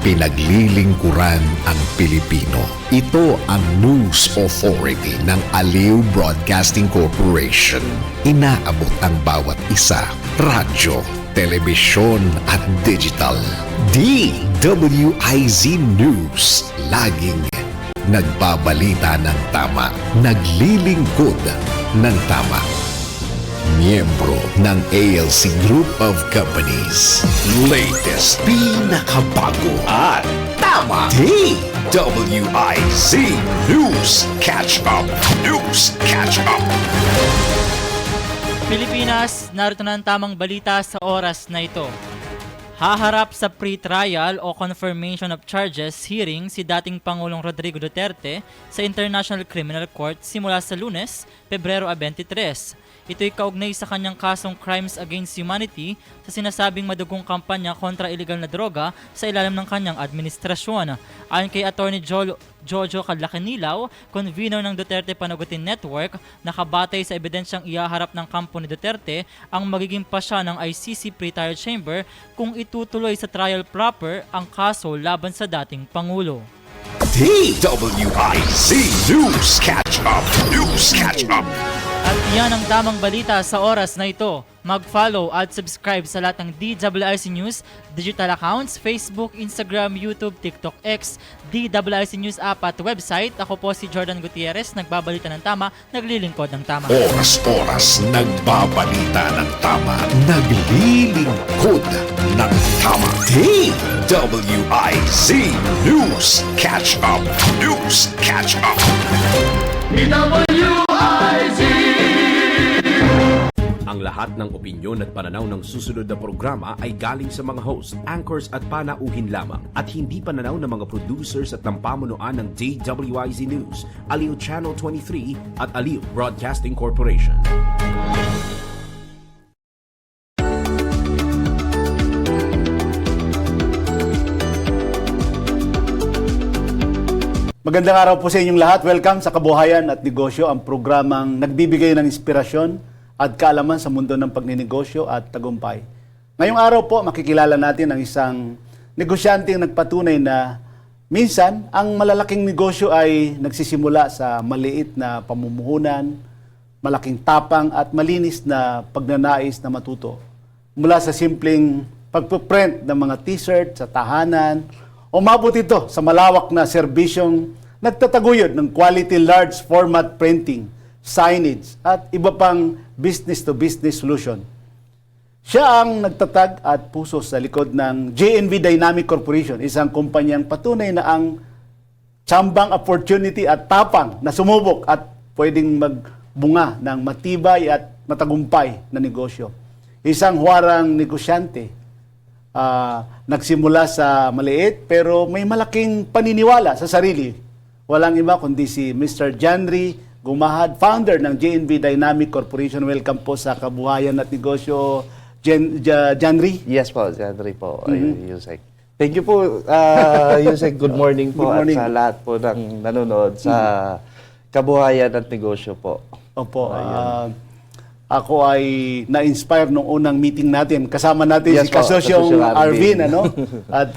Pinaglilingkuran ang Pilipino. Ito ang News Authority ng Aliw Broadcasting Corporation. Inaabot ang bawat isa. Radyo, telebisyon at digital. DWIZ News. Laging nagbabalita ng tama. Naglilingkod ng tama. Miyembro ng ALC Group of Companies. Latest, pinakabago at tama. DWIZ News Catch Up. News Catch Up. Pilipinas, narito na ang tamang balita sa oras na ito. Haharap sa pre-trial o confirmation of charges hearing si dating Pangulong Rodrigo Duterte sa International Criminal Court simula sa Lunes, Pebrero 23. Ito'y kaugnay sa kanyang kasong Crimes Against Humanity sa sinasabing madugong kampanya kontra iligal na droga sa ilalim ng kanyang administrasyon. Ayon kay Attorney Jojo Cadlacanilaw, convener ng Duterte Panagutin Network, nakabatay sa ebidensyang ihaharap ng kampo ni Duterte ang magiging pasya ng ICC pre-trial chamber kung itutuloy sa trial proper ang kaso laban sa dating Pangulo. DWIZ News Catch Up. News Catch Up. At yan ang tamang balita sa oras na ito. Mag-follow at subscribe sa lahat ng DWIZ News, digital accounts, Facebook, Instagram, YouTube, TikTok, X, DWIZ News app at website. Ako po si Jordan Gutierrez, nagbabalita ng tama, naglilingkod ng tama. Oras-oras nagbabalita ng tama. Naglilingkod ng tama. DWIZ News Catch Up. News Catch Up. Ang lahat ng opinyon at pananaw ng susunod na programa ay galing sa mga host, anchors at panauhin lamang at hindi pananaw ng mga producers at ng pamunuan ng DWIZ News, Aliw Channel 23 at Aliw Broadcasting Corporation. Magandang araw po sa inyong lahat. Welcome sa Kabuhayan at Negosyo, ang programang nagbibigay ng inspirasyon at kaalaman sa mundo ng pagninegosyo at tagumpay. Ngayong araw po, makikilala natin ang isang negosyanteng nagpatunay na minsan, ang malalaking negosyo ay nagsisimula sa maliit na pamumuhunan, malaking tapang at malinis na pagnanais na matuto. Mula sa simpleng pagpuprint ng mga t-shirt sa tahanan, umabot ito sa malawak na serbisyong nagtataguyod ng quality large format printing, signage, at iba pang business-to-business solution. Siya ang nagtatag at puso sa likod ng JNV Dynamic Corporation, isang kumpanyang patunay na ang tsambang opportunity at tapang na sumubok at pwedeng magbunga ng matibay at matagumpay na negosyo. Isang huwarang negosyante, nagsimula sa maliit pero may malaking paniniwala sa sarili. Walang iba kundi si Mr. Janry Gumahad, founder ng JNV Dynamic Corporation. Welcome po sa Kabuhayan at Negosyo, Janry. Yes po, Janry po, Yusek. Thank you po, Yusek. Good morning po. Good morning. At sa lahat po ng nanonood sa Kabuhayan at Negosyo po. Opo. Ako ay na-inspire nung unang meeting natin. Kasama natin si Yes po, Kasosyong Kasosyong Arvin. Arvin. Ano? At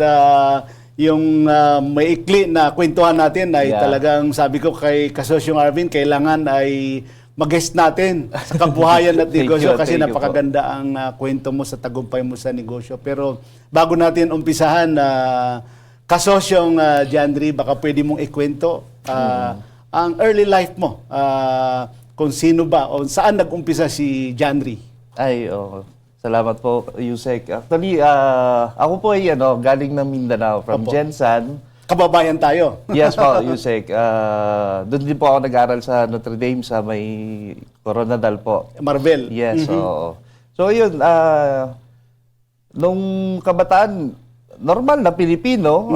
yung maikli na kwentuhan natin ay talagang sabi ko kay Kasosyong Arvin, kailangan ay mag-guest natin sa Kabuhayan at Negosyo kasi thank you napakaganda ang kwento mo sa tagumpay mo sa negosyo. Pero bago natin umpisahan, Kasosyong Janry, baka pwede mong ikwento ang early life mo. Kung sino ba o saan nag-umpisa si Janry? Ay, salamat po, Yusek. Actually, ako po ay galing ng Mindanao, from Opo. Jensan. Kababayan tayo. Yes po, Yusek. Doon din po ako nag-aral sa Notre Dame sa may Coronadal po. Marvel. Yes, oo. So yun, nung kabataan, normal na Pilipino,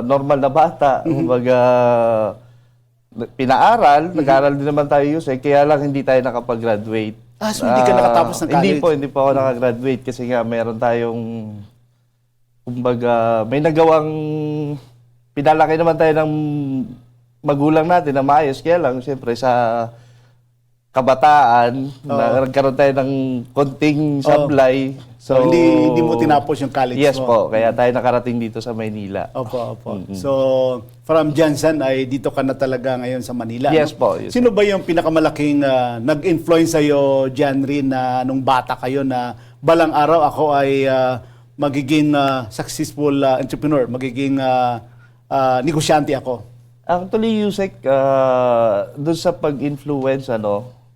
normal na bata, kumbaga pinaaral, nag-aral din naman tayo, Yusek, kaya lang hindi tayo nakapag-graduate. So hindi ka nakatapos ng college? Hindi po ako nakagraduate kasi nga meron tayong, kumbaga, may nagawang, pinalaki naman tayo ng magulang natin na maayos, kaya lang, siyempre, sa kabataan, na nagkaroon tayo ng konting sablay. So, hindi mo tinapos yung college yes mo. po, kaya tayo nakarating dito sa Maynila. Opo. So, from Jansan ay dito ka na talaga ngayon sa Manila. Yes no? po, yes. Sino ba yung pinakamalaking nag-influence sa'yo, Janry, na nung bata kayo na balang araw ako ay magiging successful entrepreneur, magiging negosyante ako? Actually, Yusek, doon sa pag-influence,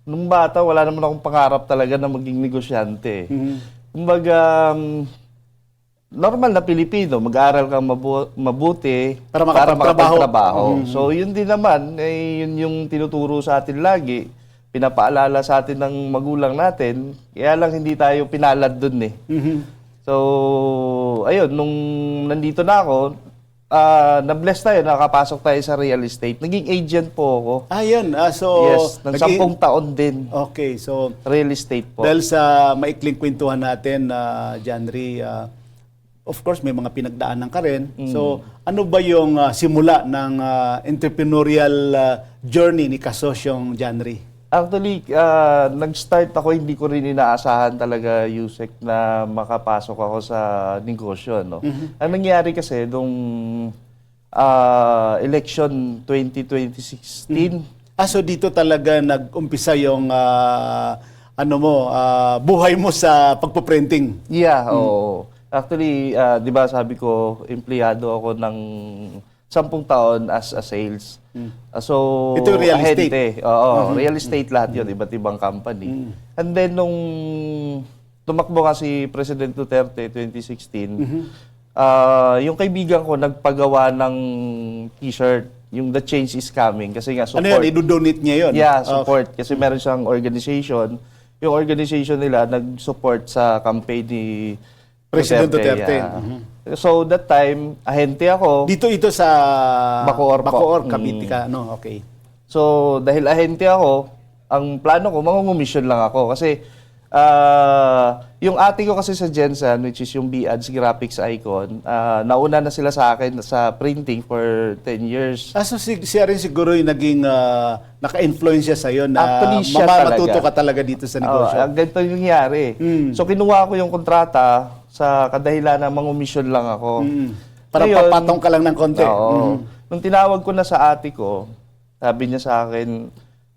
nung bata, wala naman akong pangarap talaga na maging negosyante. Kumbaga, normal na Pilipino, mag-aaral kang mabuti Para makapagtrabaho. So, yun din naman, yun yung tinuturo sa atin lagi. Pinapaalala sa atin ng magulang natin, kaya lang hindi tayo pinalad dun eh. So, ayun, nung nandito na ako, na-bless tayo, nakapasok tayo sa real estate. Naging agent po ako. Yun. So, Yes, ng 10 taon din. Okay, so Real estate po. dahil sa maikling kwentuhan natin, Janry, of course, may mga pinagdaanan ka rin. So, ano ba yung simula ng entrepreneurial journey ni kasosyong Janry? Actually, nag-start ako, hindi ko rin inaasahan talaga, Yusek, na makapasok ako sa negosyo. No? Ang nangyari kasi, nung election 2016, So dito talaga nag-umpisa yung buhay mo sa pagpuprinting. yeah, oo. Actually, di ba sabi ko, empleyado ako ng 10 taon as a sales. So, Ito yung real estate. ahente. Oo, real estate lahat yun, iba't ibang company. And then, nung tumakbo nga si President Duterte 2016, yung kaibigan ko nagpagawa ng t-shirt, yung The Change is Coming. Kasi nga, support. Ano yun? I-donate niya yun? Yeah, support. Kasi meron siyang organization. Yung organization nila nag-support sa campaign ni President Duterte. Yeah. So that time, ahente ako. Dito ito sa Bacoor po. Bacoor, Cavite ka. No, okay. So dahil ahente ako, ang plano ko, mangungumisyon lang ako. Kasi yung ate ko kasi sa Jensen, which is yung B-Ads Graphics Icon, nauna na sila sa akin sa printing for 10 years. So siya rin siguro yung naging naka-influence siya sa'yo na Actually, siya matuto talaga. ka talaga dito sa negosyo. Ang ganito yung nangyari. So kinuha ko yung kontrata sa kadahilan na mangumisyon lang ako. Para Ngayon, papatong ka lang ng konti. Oo. Nung tinawag ko na sa ate ko, sabi niya sa akin,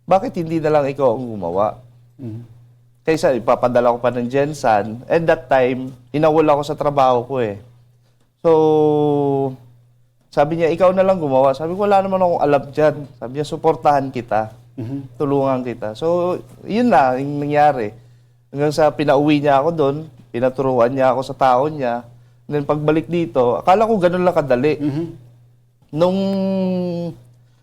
bakit hindi na lang ikaw ang gumawa? Kaysa ipapadala ko pa ng Jensen. And that time, inawol ako sa trabaho ko eh. So, sabi niya, ikaw na lang gumawa. Sabi ko, wala naman akong alam dyan. Sabi niya, suportahan kita. Tulungan kita. So, yun na, yung nangyari. Hanggang sa pinauwi niya ako doon, pinaturuan niya ako sa taon niya. And then pagbalik dito, akala ko ganun lang kadali. Nung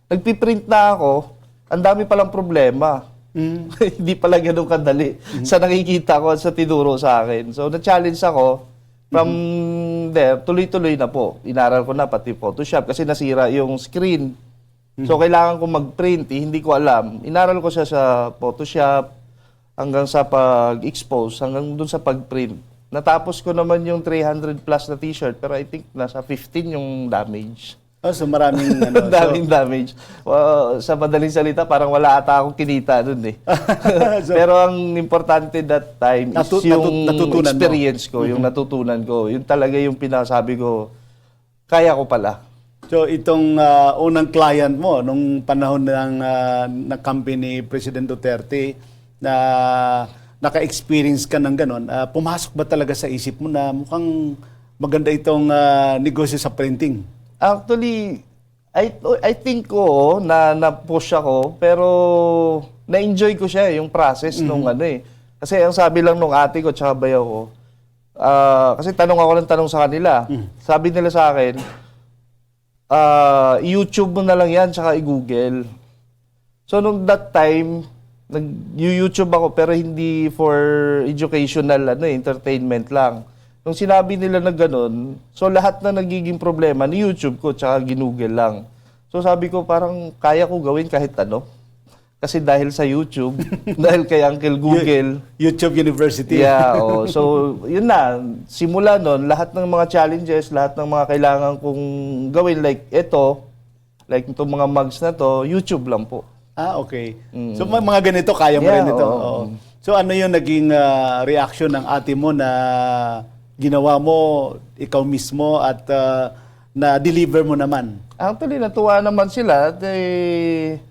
nagpiprint na ako, ang dami palang problema. Hindi pala ganun kadali sa nakikita ko at sa tinuro sa akin. So, na-challenge ako. From there, tuloy-tuloy na po. Inaral ko na pati Photoshop kasi nasira yung screen. So, kailangan ko mag-print. Hindi ko alam. Inaral ko siya sa Photoshop hanggang sa pag-expose, hanggang dun sa pag-print. Natapos ko naman yung 300 plus na t-shirt, pero I think nasa 15 yung damage. So maraming Daming damage. Sa madaling salita, parang wala ata akong kinita dun eh. Pero ang importante that time is yung natutunan experience ko, yung natutunan ko. Yun talaga yung pinasabi ko, kaya ko pala. So itong unang client mo nung panahon ng company President Duterte na naka-experience ka ng ganon, pumasok ba talaga sa isip mo na mukhang maganda itong negosyo sa printing? Actually, I think ko na-push ako, pero na-enjoy ko siya yung process nung ano eh. Kasi ang sabi lang nung ate ko tsaka bayaw ko, kasi tanong ako ng tanong sa kanila. Sabi nila sa akin, YouTube mo na lang yan tsaka i-Google. So nung that time, nag-YouTube ako pero hindi for educational entertainment lang. Nung sinabi nila na ganun, so lahat na nagiging problema ni YouTube ko tsaka ginugel lang. So sabi ko parang kaya ko gawin kahit ano. Kasi dahil sa YouTube, dahil kay Uncle Google. YouTube University. Yeah, so yun na. Simula nun, lahat ng mga challenges, lahat ng mga kailangan kong gawin like ito, like itong mga mugs na to, YouTube lang po. Okay. So mga ganito, kaya mo Yeah, rin ito. oo. Oo. So ano yung naging reaction ng ate mo na ginawa mo ikaw mismo at na-deliver mo naman? Actually, natuwa naman sila at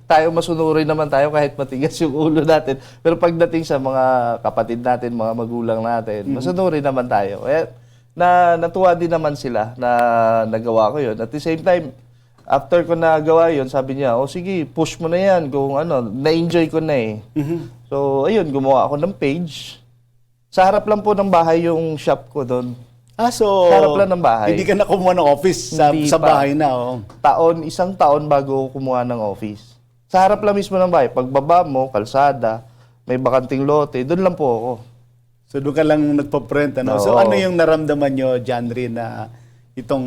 tayo masunurin naman tayo kahit matigas yung ulo natin. Pero pagdating sa mga kapatid natin, mga magulang natin, masunurin naman tayo. Natuwa din naman sila na nagawa ko yun. At the same time, after ko nagawa yun, sabi niya, sige, push mo na yan kung na-enjoy ko na eh. So, ayun, gumawa ako ng page. Sa harap lang po ng bahay yung shop ko doon. So Sa harap lang ng bahay. hindi ka na kumuha ng office Hindi sa pa. bahay na. Oh. Isang taon bago ako kumuha ng office. Sa harap lang mismo ng bahay. Pagbaba mo, kalsada, may bakanting lote, doon lang po ako. So doon ka lang nagpa-print. Ano? So Oo. ano yung naramdaman nyo, Janry, na itong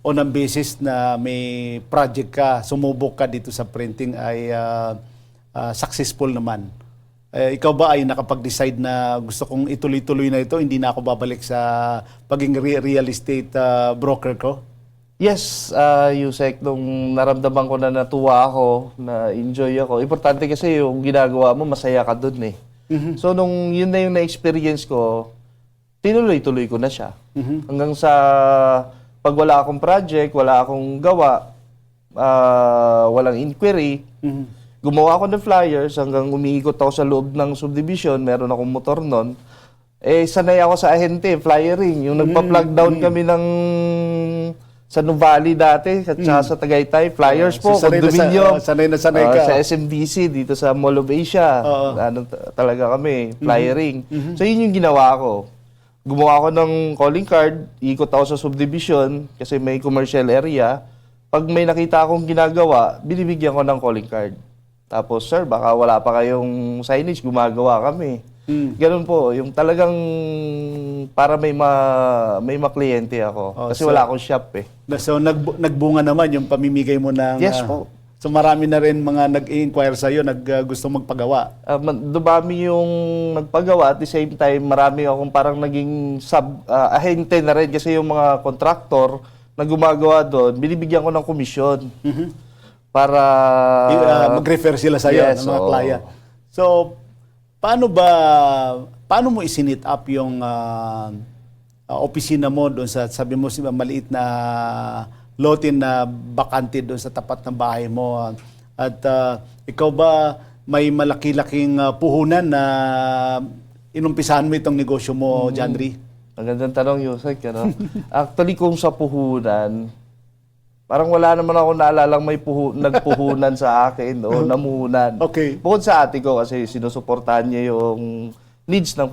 unang basis na may project ka, sumubok ka dito sa printing ay successful naman? Ikaw ba ay nakapag-decide na gusto kong ituloy-tuloy na ito, hindi na ako babalik sa pagiging real estate broker ko? Yes, Yusek, nung naramdaman ko na natuwa ako, na enjoy ako. Importante kasi yung ginagawa mo, masaya ka dun eh. So nung yun na yung na-experience ko, tinuloy-tuloy ko na siya. Hanggang sa pag wala akong project, wala akong gawa, walang inquiry, gumawa ako ng flyers hanggang umiikot ako sa loob ng subdivision, meron akong motor nun. Sanay ako sa ahente, flyering. Yung nagpa-plug down kami ng sa Nuvali dati, at saka sa Tagaytay, flyers po, So, condominium. sanay na sanay ka. Sa SMDC, dito sa Mall of Asia. Talaga kami, flyering. So yun yung ginawa ko. Gumawa ako ng calling card, ikot ako sa subdivision kasi may commercial area. Pag may nakita akong ginagawa, binibigyan ko ng calling card. Tapos, sir, baka wala pa kayong signage, gumagawa kami. Ganun po, yung talagang para may makliyente ako. Kasi wala akong shop eh. So nagbunga naman yung pamimigay mo ng... Yes po. So marami na rin mga nag-i-inquire sa'yo, gusto magpagawa. Dumami yung nagpagawa, at the same time, marami akong parang naging ahente na rin kasi yung mga contractor na gumagawa doon, binibigyan ko ng komisyon. Para... mag-refer sila sa'yo, Yes, ng mga oo. client. So, paano mo isinit up yung opisina mo doon sa, sabi mo, maliit na lote na bakante doon sa tapat ng bahay mo? At ikaw ba may malaki-laking puhunan na inumpisahan mo itong negosyo mo, Janry? Magandang tanong, Yusek. Actually, kung sa puhunan, parang wala naman ako naalalang may nagpuhunan sa akin o namuhunan. Okay. Bukod sa ate ko kasi sinusuportahan niya yung needs ng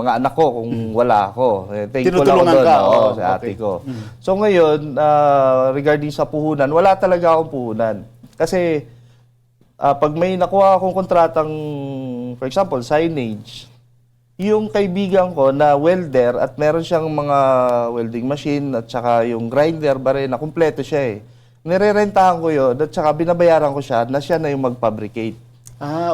mga anak ko kung wala ako. Thankful ako Tinutulungan doon, ka, sa ate ko. So ngayon, regarding sa puhunan, wala talaga akong puhunan. Kasi pag may nakuha akong kontratang, for example, signage, yung kaibigan ko na welder at meron siyang mga welding machine at saka yung grinder ba rin na kumpleto siya eh. Nirerentahan ko yun at saka binabayaran ko siya na siya na yung mag-fabricate.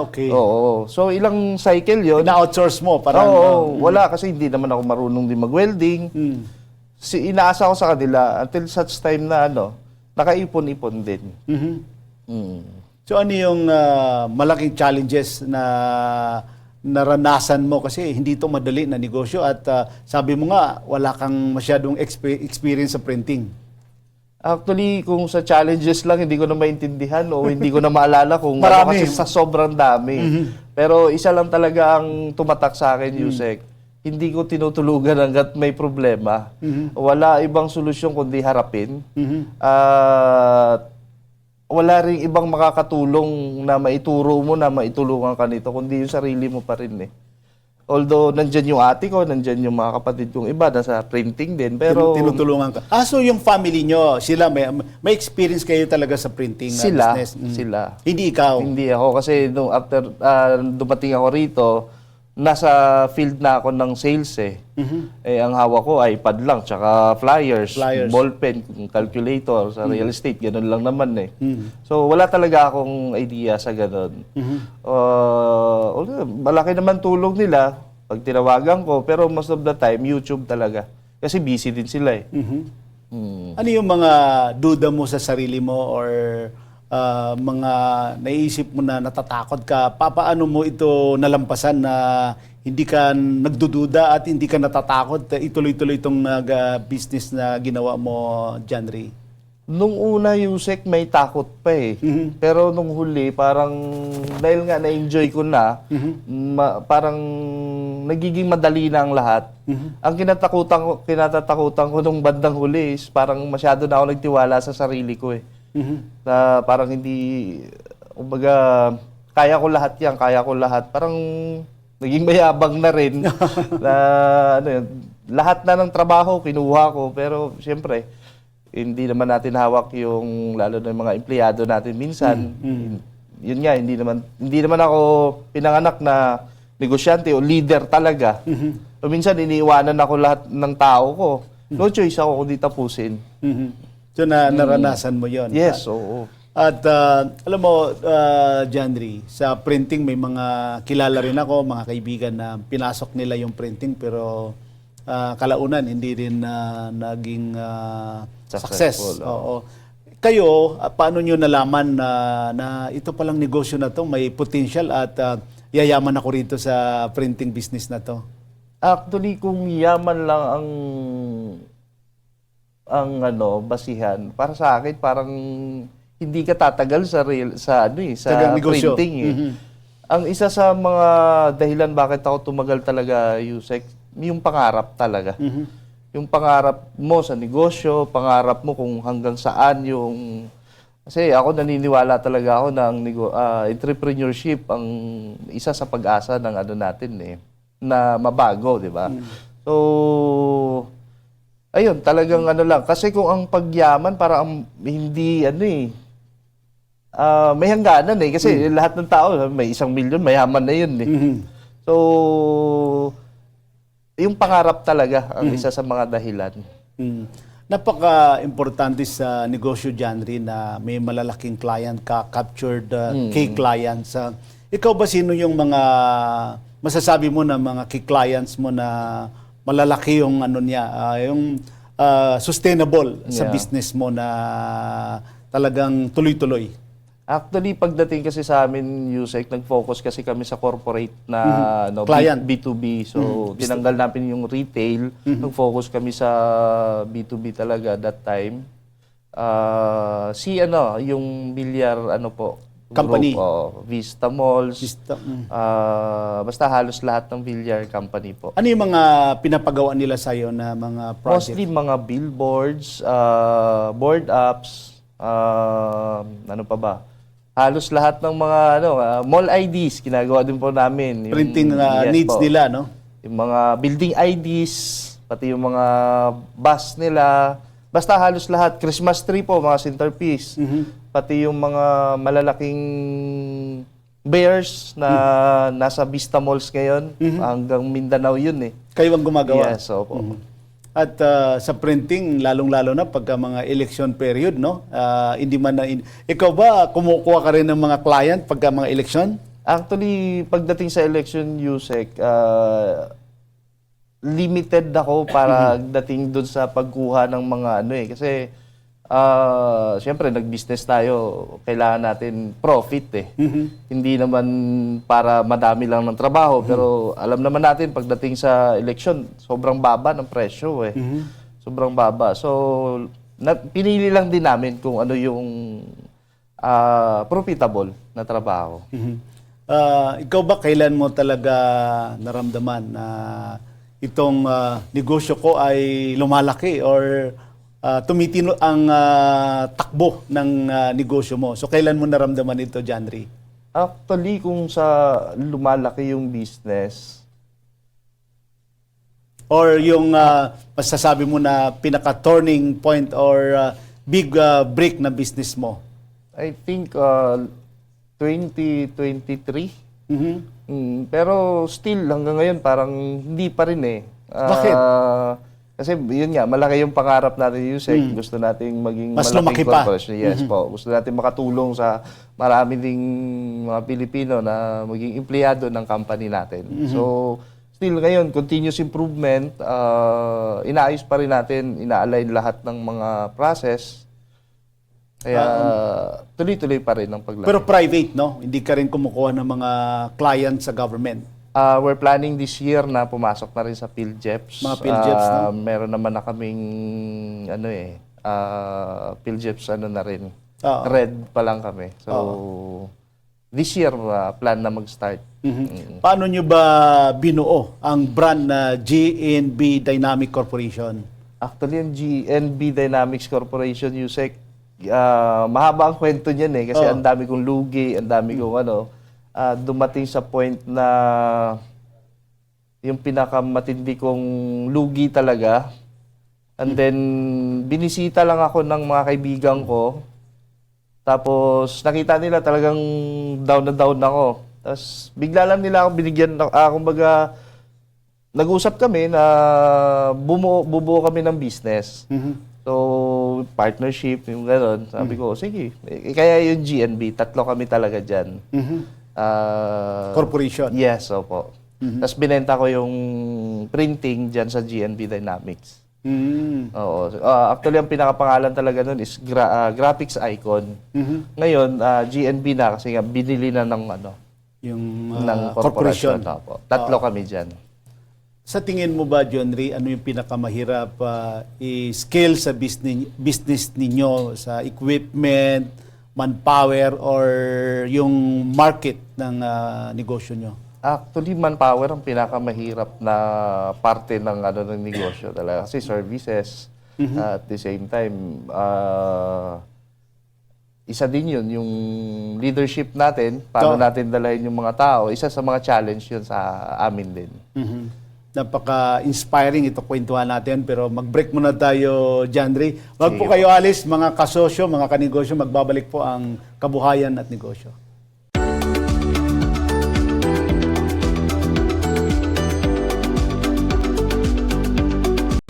Okay. Oo. So ilang cycle yun. Na-outsource mo? Parang, Wala kasi hindi naman ako marunong din mag-welding. Inaasa ko sa kanila until such time na nakaipon-ipon din. So ano yung malaking challenges na naranasan mo, kasi hindi ito madali na negosyo at sabi mo nga wala kang masyadong experience sa printing. Actually, kung sa challenges lang, hindi ko na maintindihan o hindi ko na maalala kung Marami. kasi sa sobrang dami. Pero isa lang talaga ang tumatak sa akin, Yusek. Hindi ko tinutulugan hanggat may problema. Wala ibang solusyon kundi harapin. At wala rin ibang makakatulong na maituro mo na maitulungan ka nito, kundi yung sarili mo pa rin eh. Although, nandyan yung ate ko, nandyan yung mga kapatid kong iba, nasa printing din, pero... Tinutulungan ka. So yung family nyo, sila, may experience kayo talaga sa printing Sila, business? sila. Hindi ikaw? Hindi ako kasi nung after dumating ako rito, nasa field na ako ng sales eh. Ang hawak ko iPad lang, tsaka flyers, ballpen, calculator sa real estate, ganun lang naman eh. So wala talaga akong idea sa ganun. Malaki naman tulong nila pag tinawagan ko, pero most of the time, YouTube talaga. Kasi busy din sila eh. Ano yung mga duda mo sa sarili mo or mga naiisip mo na natatakot ka, paano mo ito nalampasan na hindi ka nagdududa at hindi ka natatakot ituloy-tuloy itong business na ginawa mo, John Ray? Nung una, Yusek, may takot pa eh. Pero nung huli, parang dahil nga na-enjoy ko na, parang nagiging madali na ang lahat. Ang kinatatakutan ko nung bandang huli is parang masyado na ako nagtiwala sa sarili ko eh. Na parang hindi, kumbaga, kaya ko lahat yan, kaya ko lahat. Parang naging mayabang na rin. Na, ano yun, lahat na ng trabaho kinuha ko, pero siyempre, hindi naman natin hawak yung lalo na yung mga empleyado natin minsan. Yun nga, hindi naman ako pinanganak na negosyante o leader talaga. So minsan iniiwanan ako lahat ng tao ko. No choice ako kundi tapusin. So naranasan mo 'yon. Yes, oo. At alam mo, John Ray, sa printing may mga kilala rin ako, mga kaibigan na pinasok nila yung printing pero kalaunan hindi rin naging success. Oo. Kayo, paano nyo nalaman na ito palang negosyo na to may potential at yayaman ako rito sa printing business na to? Actually, kung yaman lang ang basihan, para sa akin parang hindi ka tatagal sa negosyo. printing eh. Ang isa sa mga dahilan bakit ako tumagal talaga, Yusek, yung pangarap talaga. Yung pangarap mo sa negosyo, pangarap mo kung hanggang saan yung... Kasi ako naniniwala talaga ako ng entrepreneurship ang isa sa pag-asa ng natin eh, na mabago, di ba? So, ayun, talagang lang. Kasi kung ang pagyaman, parang hindi, may hangganan eh. Kasi lahat ng tao, may 1 milyon, mayaman na yun eh. So, yung pangarap talaga ang isa sa mga dahilan. Napaka-importante sa negosyo, John Ray, na may malalaking client ka, captured key clients. Ikaw ba sino yung mga masasabi mo na mga key clients mo na malalaki yung yung sustainable sa business mo na talagang tuloy-tuloy? Actually, pagdating kasi sa amin, Yusek, nag-focus kasi kami sa corporate na client. B2B. So, tinanggal namin yung retail. Nag-focus kami sa B2B talaga that time. Yung Bilyar, company. Group, Vista Malls. Basta halos lahat ng Bilyar company po. Ano yung mga pinapagawa nila sa'yo na mga project? Mostly mga billboards, board apps, ano pa ba? Halos lahat ng mga mall IDs ginagawa din po namin. Yung, Printing needs po, nila, no? Yung mga building IDs, pati yung mga bus nila. Basta halos lahat. Christmas tree po, mga centerpiece. Pati yung mga malalaking bears na nasa Vista Malls ngayon. Hanggang Mindanao yun eh. Kayo ang gumagawa? Yes, opo. At sa printing, lalong-lalo na pagka mga election period, no? Hindi man ikaw ba, kumukuha ka rin ng mga client pagka mga election? Actually, pagdating sa election, Yusek, limited ako para dating doon sa pagkuha ng mga Kasi, siyempre, nag-business tayo, kailangan natin profit eh. Hindi naman para madami lang ng trabaho, pero alam naman natin, pagdating sa election, sobrang baba ng presyo eh. Sobrang baba. So, pinili lang din namin kung ano yung profitable na trabaho. Ikaw ba, kailan mo talaga naramdaman na itong negosyo ko ay lumalaki or tumitino ang takbo ng negosyo mo? So, kailan mo naramdaman ito, John Ray? Actually, kung sa lumalaki yung business, or yung masasabi mo na pinaka-turning point or big break na business mo? I think 2023. Pero still, hanggang ngayon, parang hindi pa rin eh. Bakit? Kasi yun nga, malaki yung pangarap natin, Yusek. Gusto nating maging Mas lumaki malaking pa. corporation. Yes po. Gusto natin makatulong sa marami ding mga Pilipino na maging empleyado ng company natin. So, still ngayon, continuous improvement. Inaayos pa rin natin, ina-align lahat ng mga process. Kaya tuloy-tuloy pa rin ang paglaki. Pero private, no? Hindi ka rin kumukuha ng mga client sa government. We're planning this year na pumasok na rin sa PhilJeps. Mga PhilJeps, no? Meron naman na kaming PhilJeps na rin. Oo. Red pa lang kami. So, this year, plan na mag-start. Paano nyo ba binuo ang brand na GNB Dynamic Corporation? Actually, yung GNB Dynamics Corporation, Yusek, mahaba ang kwento niyan kasi ang dami kong lugi, ang dami kong dumating sa point na yung pinakamatindi kong lugi talaga. And then, binisita lang ako ng mga kaibigan ko. Tapos, nakita nila talagang down na down ako. Tapos, bigla lang nila ako binigyan, kumbaga, nag-usap kami na bubuo kami ng business. So, partnership, yung gano'n. Sabi ko, sige. Kaya yung GNB, tatlo kami talaga dyan. Corporation? Yes, opo. Tapos binenta ko yung printing dyan sa GNB Dynamics. Oo. Actually, ang pinakapangalan talaga nun is Graphics Icon. Ngayon, GNB na kasi nga binili na ng ng corporation. Opo. Tatlo kami dyan. Sa tingin mo ba, John Ray, ano yung pinakamahirap i-scale sa business ninyo sa equipment, manpower, or yung market ng negosyo nyo? Actually, manpower ang pinakamahirap na parte ng ng negosyo talaga. Kasi services, at the same time, isa din yun, yung leadership natin, paano natin dalahin yung mga tao, isa sa mga challenge yun sa amin din. Napaka-inspiring ito kwentuhan natin, pero mag-break muna tayo, John Ray. Wag po kayo alis, mga kasosyo, mga kanegosyo, magbabalik po ang Kabuhayan at Negosyo.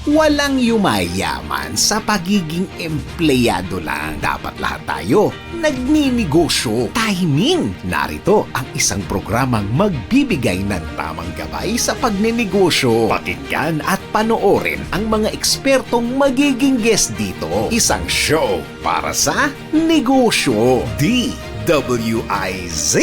Walang yumayaman sa pagiging empleyado lang. Dapat lahat tayo nagninegosyo. Timing! Narito ang isang programang magbibigay ng tamang gabay sa pagninegosyo. Pakinggan at panoorin ang mga ekspertong magiging guest dito. Isang show para sa negosyo. DWIZ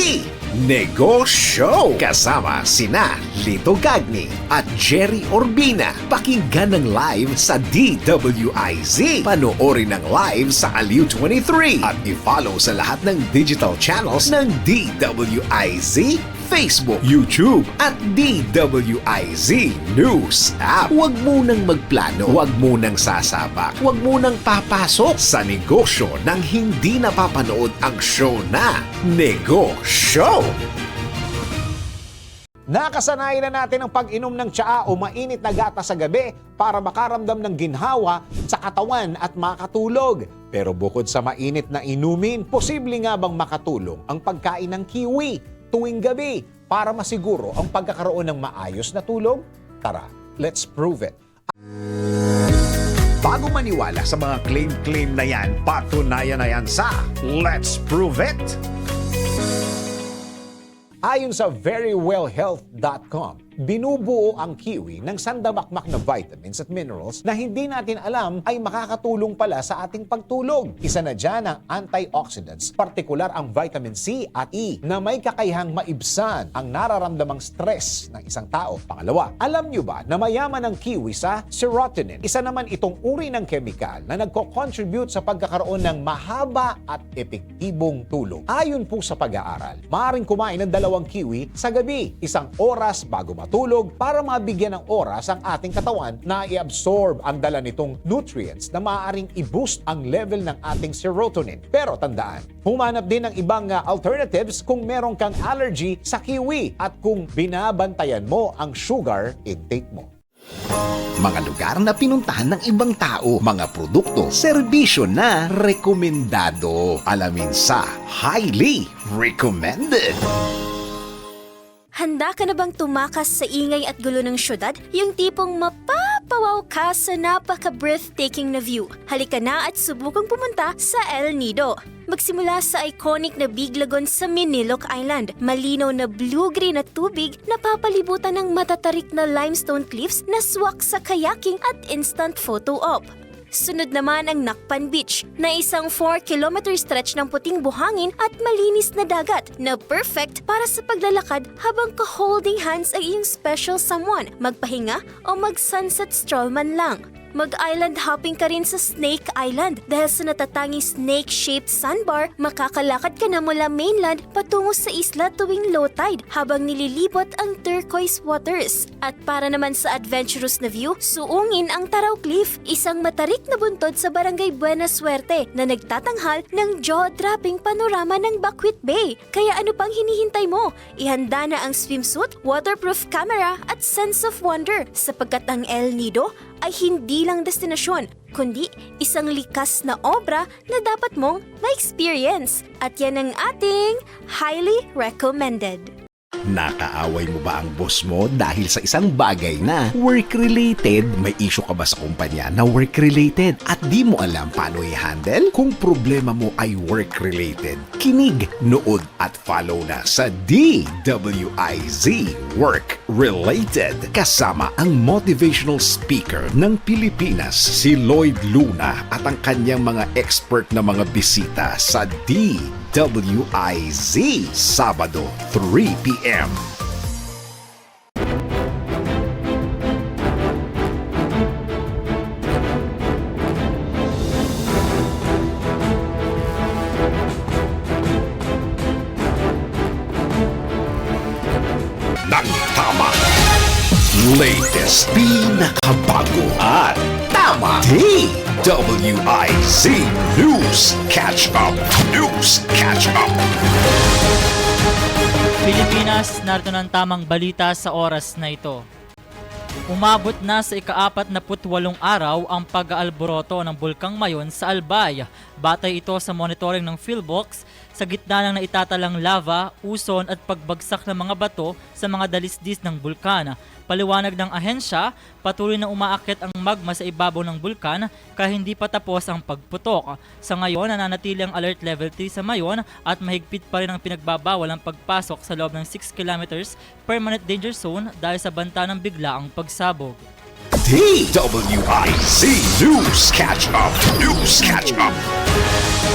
Negosyo! Kasama sina Lito Gagni at Jerry Orbina. Pakinggan ng live sa DWIZ. Panoorin ng live sa Aliw 23. At i-follow sa lahat ng digital channels ng DWIZ, Facebook, YouTube, at DWIZ News App. Huwag munang magplano, huwag munang sasabak, huwag munang papasok sa negosyo nang hindi napapanood ang show na Negosyo. Nakasanayan na natin ang pag-inom ng tsaa o mainit na gatas sa gabi para makaramdam ng ginhawa sa katawan at makatulog. Pero bukod sa mainit na inumin, posible nga bang makatulong ang pagkain ng kiwi tuwing gabi para masiguro ang pagkakaroon ng maayos na tulog? Tara, let's prove it. Bago maniwala sa mga claim-claim na yan, patunayan na yan sa Let's Prove It! Ayon sa verywellhealth.com, binubuo ang kiwi ng sandamakmak na vitamins at minerals na hindi natin alam ay makakatulong pala sa ating pagtulog. Isa na dyan ang antioxidants, partikular ang vitamin C at E na may kakayahang maibsan ang nararamdamang stress ng isang tao. Pangalawa, alam nyo ba na mayaman ang kiwi sa serotonin? Isa naman itong uri ng chemical na nagko-contribute sa pagkakaroon ng mahaba at epektibong tulog. Ayon po sa pag-aaral, maaaring kumain ng 2 kiwi sa gabi, 1 oras bago matulog para mabigyan ng oras ang ating katawan na i-absorb ang dala nitong nutrients na maaaring i-boost ang level ng ating serotonin. Pero tandaan, humanap din ng ibang alternatives kung meron kang allergy sa kiwi at kung binabantayan mo ang sugar intake mo. Mga lugar na pinuntahan ng ibang tao, mga produkto, serbisyo na rekomendado. Alamin sa Highly Recommended. Handa ka na bang tumakas sa ingay at gulo ng syudad? Yung tipong mapapawaw ka sa napaka-breathtaking na view. Halika na at subukang pumunta sa El Nido. Magsimula sa iconic na Big Lagoon sa Minilok Island. Malinaw na blue-green na tubig na papalibutan ng matatarik na limestone cliffs na swak sa kayaking at instant photo op. Sunod naman ang Nakpan Beach na isang 4-kilometer stretch ng puting buhangin at malinis na dagat na perfect para sa paglalakad habang ka-holding hands ang iyong special someone, magpahinga o mag-sunset stroll man lang. Mag-island hopping ka rin sa Snake Island dahil sa natatanging snake-shaped sandbar, makakalakad ka na mula mainland patungo sa isla tuwing low tide habang nililibot ang turquoise waters. At para naman sa adventurous na view, suungin ang Taraw Cliff, isang matarik na buntod sa Barangay Buena Suerte na nagtatanghal ng jaw-dropping panorama ng Bakwit Bay. Kaya ano pang hinihintay mo? Ihanda na ang swimsuit, waterproof camera at sense of wonder sapagkat ang El Nido ay hindi lang destinasyon, kundi isang likas na obra na dapat mong ma-experience. At yan ang ating highly recommended. Nakaaway mo ba ang boss mo dahil sa isang bagay na work-related? May issue ka ba sa kumpanya na work-related at di mo alam paano i-handle? Kung problema mo ay work-related, kinig, nood at follow na sa DWIZ Work-Related kasama ang motivational speaker ng Pilipinas, si Lloyd Luna at ang kanyang mga expert na mga bisita sa DWIZ Sabado 3 p.m. Nang tama. Latest, pinakabago at tama. DWIZ News Catch Up. News Catch Up. Pilipinas, narito ng tamang balita sa oras na ito. Umabot na sa ika-48 araw ang pag-aalboroto ng Bulkang Mayon sa Albay. Batay ito sa monitoring ng Philbox sa gitna ng naitatalang lava, uson at pagbagsak ng mga bato sa mga dalisdis ng bulkan. Paliwanag ng ahensya, patuloy na umaakyat ang magma sa ibabaw ng bulkan kahit hindi pa tapos ang pagputok. Sa ngayon, nananatili ang alert level 3 sa Mayon at mahigpit pa rin ang pinagbabawal ang pagpasok sa loob ng 6 kilometers permanent danger zone dahil sa banta ng biglaang pagsabog. DWIZ News Catch Up. News Catch Up.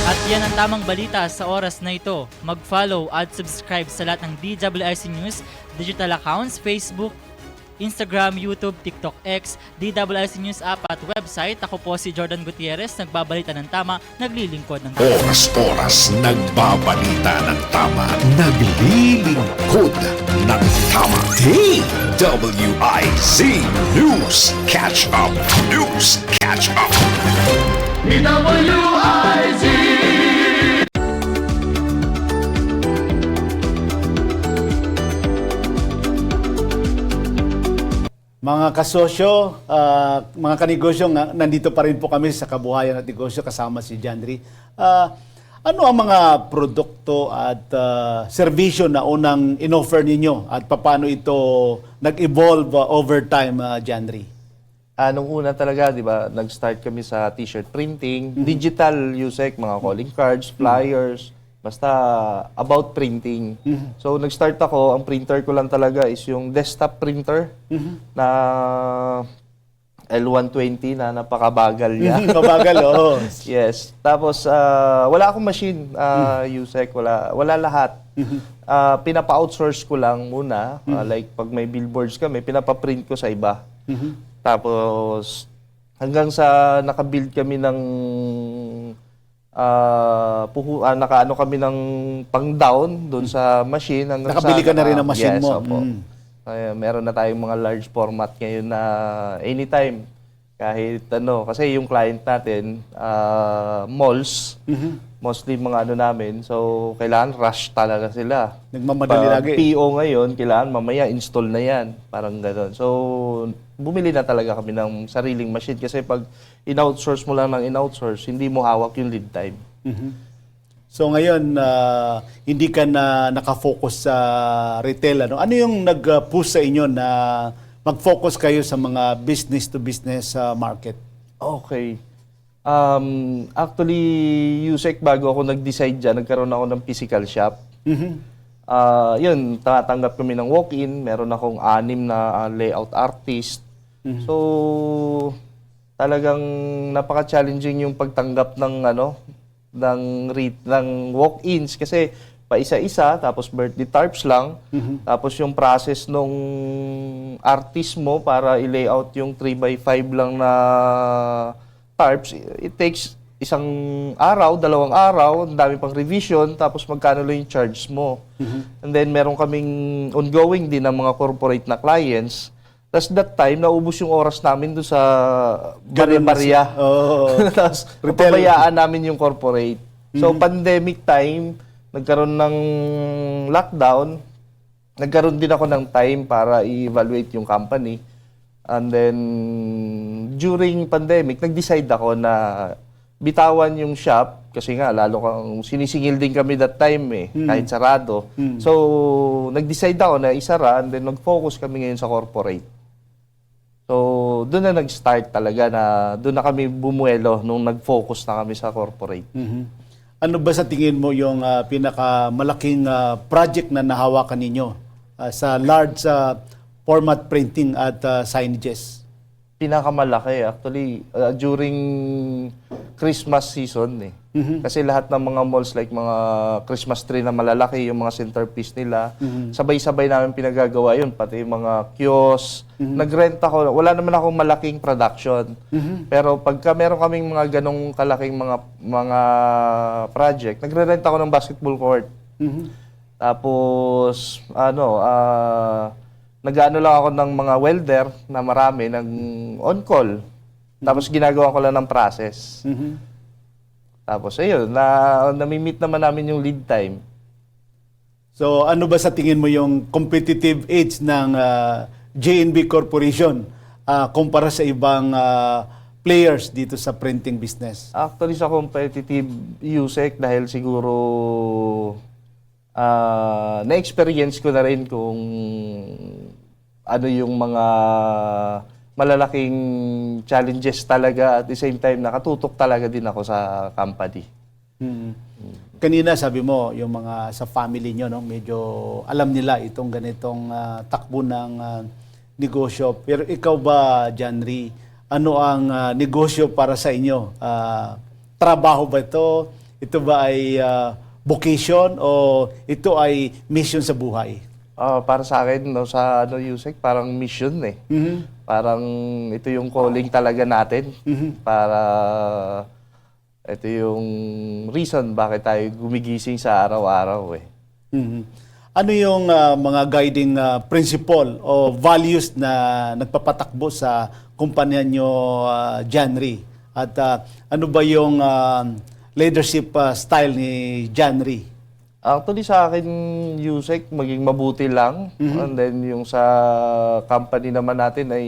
At yan ang tamang balita sa oras na ito. Mag-follow at subscribe sa lahat ng DWIZ News digital accounts, Facebook, Instagram, YouTube, TikTok, X, DWIZ News app at website. Ako po si Jordan Gutierrez, nagbabalita ng tama, naglilingkod ng tama. Oras-oras nagbabalita ng tama, naglilingkod ng tama. DWIZ News Catch Up. News Catch Up. Mga kasosyo, mga kanegosyo, nandito pa rin po kami sa Kabuhayan at Negosyo kasama si Janry. Ano ang mga produkto at serbisyo na unang inoffer ninyo at paano ito nag-evolve over time, Janry? Nung una talaga, di ba, nag-start kami sa t-shirt printing, digital Yusek, mga calling cards, flyers, basta about printing. So, nag-start ako, ang printer ko lang talaga is yung desktop printer na L120 na napakabagal niya. Mabagal, oo. Yes. Tapos, wala akong machine, Yusek, wala lahat. Pinapa-outsource ko lang muna. Like, pag may billboards kami, pinapa-print ko sa iba. Tapos, hanggang sa nakabuild kami ng nakaano kami ng pang-down doon sa machine. Nakabili ka na rin ng machine mo. Opo. Meron na tayong mga large format ngayon na anytime. Kahit kasi yung client natin, malls, mostly mga namin. So, kailangan rush talaga sila. Nagmamadali lagi. PO ngayon, kailangan mamaya install na yan. Parang gano'n. So, bumili na talaga kami ng sariling machine kasi pag in-outsource mo lang ng in-outsource, hindi mo hawak yung lead time. So ngayon, hindi ka na nakafocus sa retail. Ano yung nag-push sa inyo na mag-focus kayo sa mga business-to-business market? Okay. Actually, Yusek, bago ako nag-decide dyan, nagkaroon ako ng physical shop. Yun, tatanggap kami ng walk-in. Meron akong 6 na layout artist. So, talagang napaka-challenging yung pagtanggap ng ng walk-ins kasi paisa-isa tapos birthday tarps lang. Tapos yung process nung artist mo para i-layout yung 3x5 lang na tarps, it takes isang araw, 2 araw, ang dami pang revision, tapos magkano lang yung charge mo. And then meron kaming ongoing din ng mga corporate na clients. Tapos that time, naubos yung oras namin doon sa barya-barya. Tapos papabayaan namin yung corporate. So pandemic time, nagkaroon ng lockdown, nagkaroon din ako ng time para i-evaluate yung company. And then, during pandemic, nag-decide ako na bitawan yung shop kasi nga, lalo kang sinisingil din kami that time kahit sarado. So, nag-decide ako na isara and then nag-focus kami ngayon sa corporate. So, doon na nag-start talaga na doon na kami bumuelo nung nag-focus na kami sa corporate. Ano ba sa tingin mo yung pinakamalaking project na nahawakan ninyo sa large format printing at signages? Pinakamalaki actually during Christmas season Kasi lahat ng mga malls like mga Christmas tree na malalaki, yung mga centerpiece nila, sabay-sabay namin pinagagawa yun, pati yung mga kiosk. Nag-rent ako, wala naman akong malaking production. Pero pagka meron kaming mga ganong kalaking mga project, nagre-rent ako ng basketball court. Tapos nag-ano lang ako ng mga welder na marami ng on-call. Tapos ginagawa ko lang ng process. Tapos ayun, nami-meet naman namin yung lead time. So ano ba sa tingin mo yung competitive edge ng JNB Corporation kumpara sa ibang players dito sa printing business? Actually sa competitive USEC dahil siguro na-experience ko na rin kung ano yung mga malalaking challenges talaga at the same time nakatutok talaga din ako sa company. Kanina sabi mo yung mga sa family nyo medyo alam nila itong ganitong takbo ng negosyo. Pero ikaw ba, Janry, ano ang negosyo para sa inyo? Trabaho ba ito? Ito ba ay vocation o ito ay mission sa buhay? Para sa akin, sa USEC, parang mission Parang ito yung calling talaga natin. Para ito yung reason bakit tayo gumigising sa araw-araw Ano yung mga guiding principle o values na nagpapatakbo sa kumpanya nyo, Janry? At ano ba yung leadership style ni Janry? Actually sa akin, USEC, maging mabuti lang. And then yung sa company naman natin ay,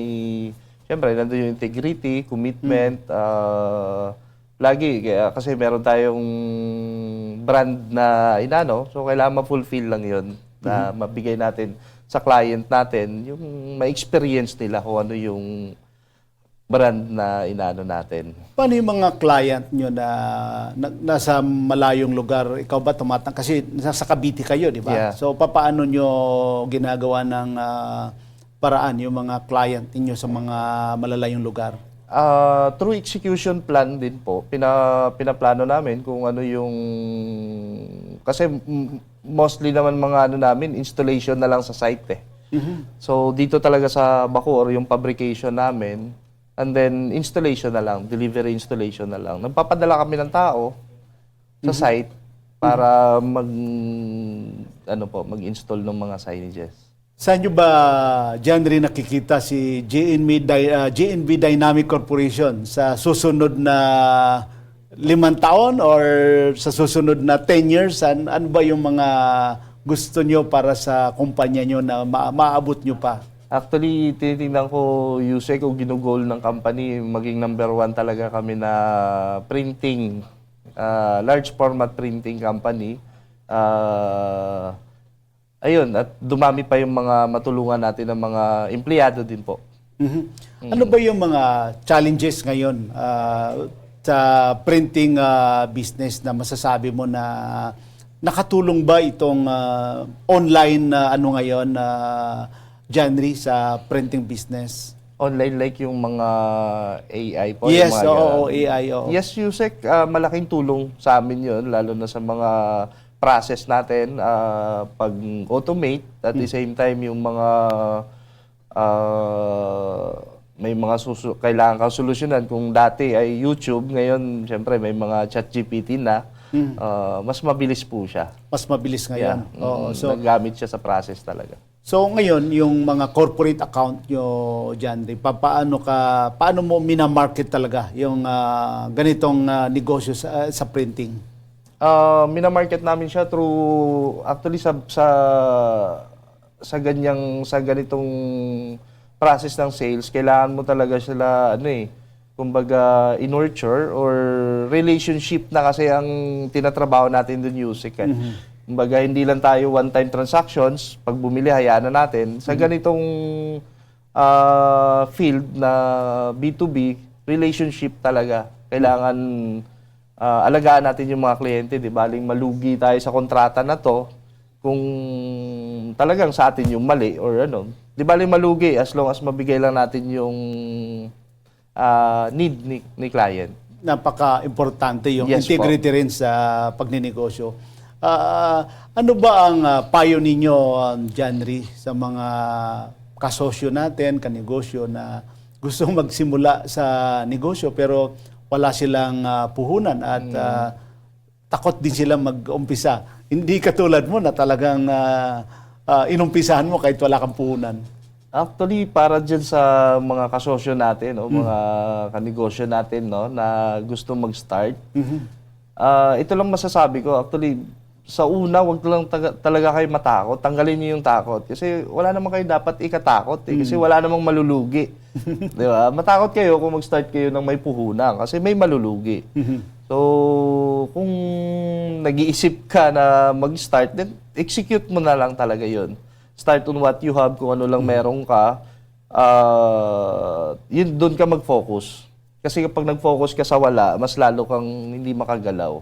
siyempre, nandun yung integrity, commitment, lagi. Kasi meron tayong brand na inano, so kailangan ma-fulfill lang yun. Na mabigay natin sa client natin, yung ma-experience nila kung ano yung brand na inano natin. Paano yung mga client nyo na nasa malayong lugar? Ikaw ba tumatang? Kasi nasa Cavite kayo, di ba? Yeah. So, paano nyo ginagawa ng paraan yung mga client niyo sa mga malalayong lugar? Through execution plan din po, pinaplano namin kung ano yung... Kasi mostly naman mga namin, installation na lang sa site So, dito talaga sa Bacoor, yung fabrication namin, and then installation na lang, delivery installation na lang. Nagpapadala kami ng tao sa site para mag-install ng mga signages. Saan nyo ba, Janry, nakikita si JNB Dynamic Corporation sa susunod na 5 taon or sa susunod na 10 years? Ano ba yung mga gusto nyo para sa kumpanya nyo na maabot nyo pa? Actually, tinitingnan ko USEC o ginugol ng company, maging number 1 talaga kami na printing, large format printing company. Ayun, at dumami pa yung mga matulungan natin ng mga empleyado din po. Ano ba yung mga challenges ngayon sa printing business na masasabi mo na nakatulong ba itong online ngayon Janry sa printing business? online like yung mga AI po. Yes, yung mga oo, ganun. AI, oo. Yes, Yusek, malaking tulong sa amin yun, lalo na sa mga process natin, pag-automate, at the same time yung mga may mga kailangan kang solusyonan. Kung dati ay YouTube, ngayon, siyempre, may mga ChatGPT na, mas mabilis po siya. Mas mabilis ngayon. Oo, so Naggamit siya sa process talaga. So ngayon, yung mga corporate account nyo dyan, paano mo minamarket talaga yung ganitong negosyo sa printing? Minamarket namin siya through, actually sa ganitong process ng sales, kailangan mo talaga sila, kumbaga, in-nurture or relationship na kasi ang tinatrabaho natin dun, Yusek. Kumbaga, hindi lang tayo one-time transactions. Pag bumili, hayaan na natin. Sa ganitong field na B2B, relationship talaga. Kailangan alagaan natin yung mga kliyente. Di baling malugi tayo sa kontrata na to kung talagang sa atin yung mali or ano. Di baling malugi as long as mabigay lang natin yung need ni client. Napaka-importante yung Yes, integrity rin sa pagninegosyo. Ano ba ang payo ninyo, Janry, sa mga kasosyo natin, kanegosyo na gustong magsimula sa negosyo pero wala silang puhunan at takot din sila mag-umpisa? Hindi katulad mo na talagang inumpisahan mo kahit wala kang puhunan. Actually, para dyan sa mga kasosyo natin, mga kanegosyo natin na gusto mag-start, ito lang masasabi ko. Actually, sa una, wag lang talaga kayo matakot. Tanggalin niyo yung takot. Kasi wala naman kayo dapat ikatakot. Kasi wala namang malulugi. Di ba? Matakot kayo kung mag-start kayo ng may puhunan. Kasi may malulugi. So, kung nag-iisip ka na mag-start, then execute mo na lang talaga yun. Start on what you have, kung ano lang meron ka. Yun, doon ka mag-focus. Kasi kapag nag-focus ka sa wala, mas lalo kang hindi makagalaw.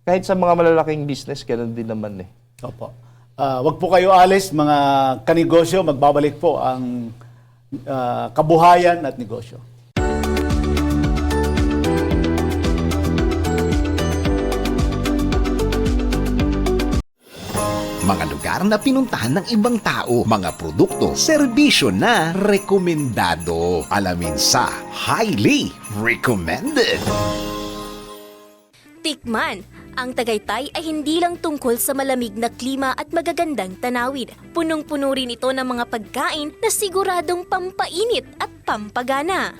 Kahit sa mga malalaking business, ganun din naman eh. Opo. Wag po kayo alis, mga kanegosyo. Magbabalik po ang kabuhayan at negosyo. Mga lugar na pinuntahan ng ibang tao, mga produkto, serbisyo na rekomendado. Alamin sa Highly Recommended. Tikman! Ang Tagaytay ay hindi lang tungkol sa malamig na klima at magagandang tanawin. Punong-puno rin ito ng mga pagkain na siguradong pampainit at pampagana.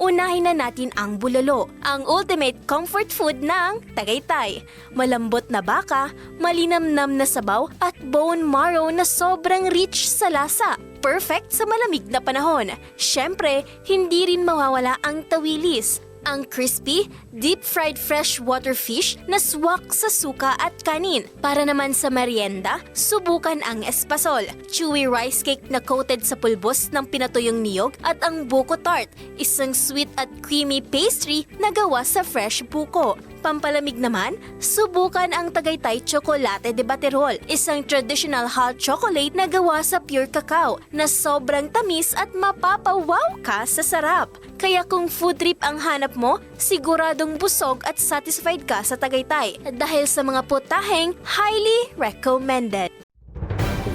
Unahin na natin ang bulalo, ang ultimate comfort food ng Tagaytay. Malambot na baka, malinamnam na sabaw at bone marrow na sobrang rich sa lasa. Perfect sa malamig na panahon. Siyempre, hindi rin mawawala ang tawilis. Ang crispy, deep-fried freshwater fish na swak sa suka at kanin. Para naman sa merienda, subukan ang espasol, chewy rice cake na coated sa pulbos ng pinatuyong niyog at ang buko tart, isang sweet at creamy pastry na gawa sa fresh buko. Pampalamig naman, subukan ang Tagaytay Chocolate de Baterol, isang traditional hot chocolate na gawa sa pure cacao na sobrang tamis at mapapawaw ka sa sarap. Kaya kung food trip ang hanap mo, siguradong busog at satisfied ka sa Tagaytay dahil sa mga putaheng highly recommended.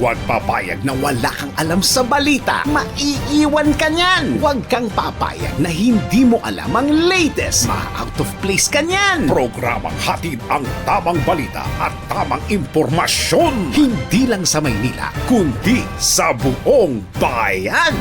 Huwag papayag na wala kang alam sa balita. Maiiwan ka niyan. Huwag kang papayag na hindi mo alam ang latest. Ma-out of place ka niyan. Programang hatid ang tamang balita at tamang impormasyon. Hindi lang sa Maynila, Kundi sa buong bayan.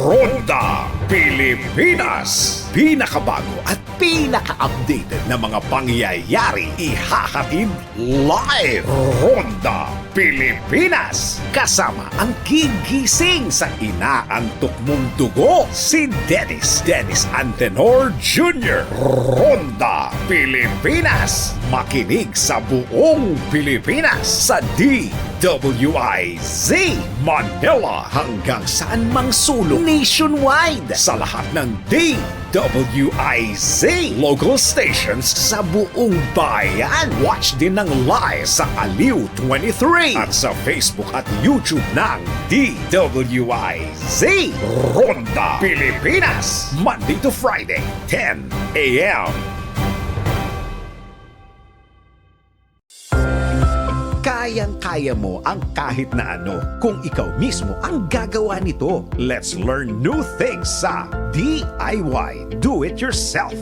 Ronda Pilipinas. Pinakabago at pinaka-updated na mga pangyayari ihahatid live. Ronda Pilipinas. kasama ang gigising sa Inaantok mong dugo, si Dennis Antenor Jr. Ronda Pilipinas. Makinig sa buong Pilipinas sa DWIZ Manila hanggang saan mang sulok nationwide sa lahat ng DWIZ DWIZ local stations sa buong bayan. Watch din ng live sa Aliw 23 at sa Facebook at YouTube ng DWIZ Ronda Pilipinas. Monday to Friday, 10 a.m. Kayang-kaya mo ang kahit na ano kung ikaw mismo ang gagawa nito. Let's learn new things sa DIY Do It Yourself.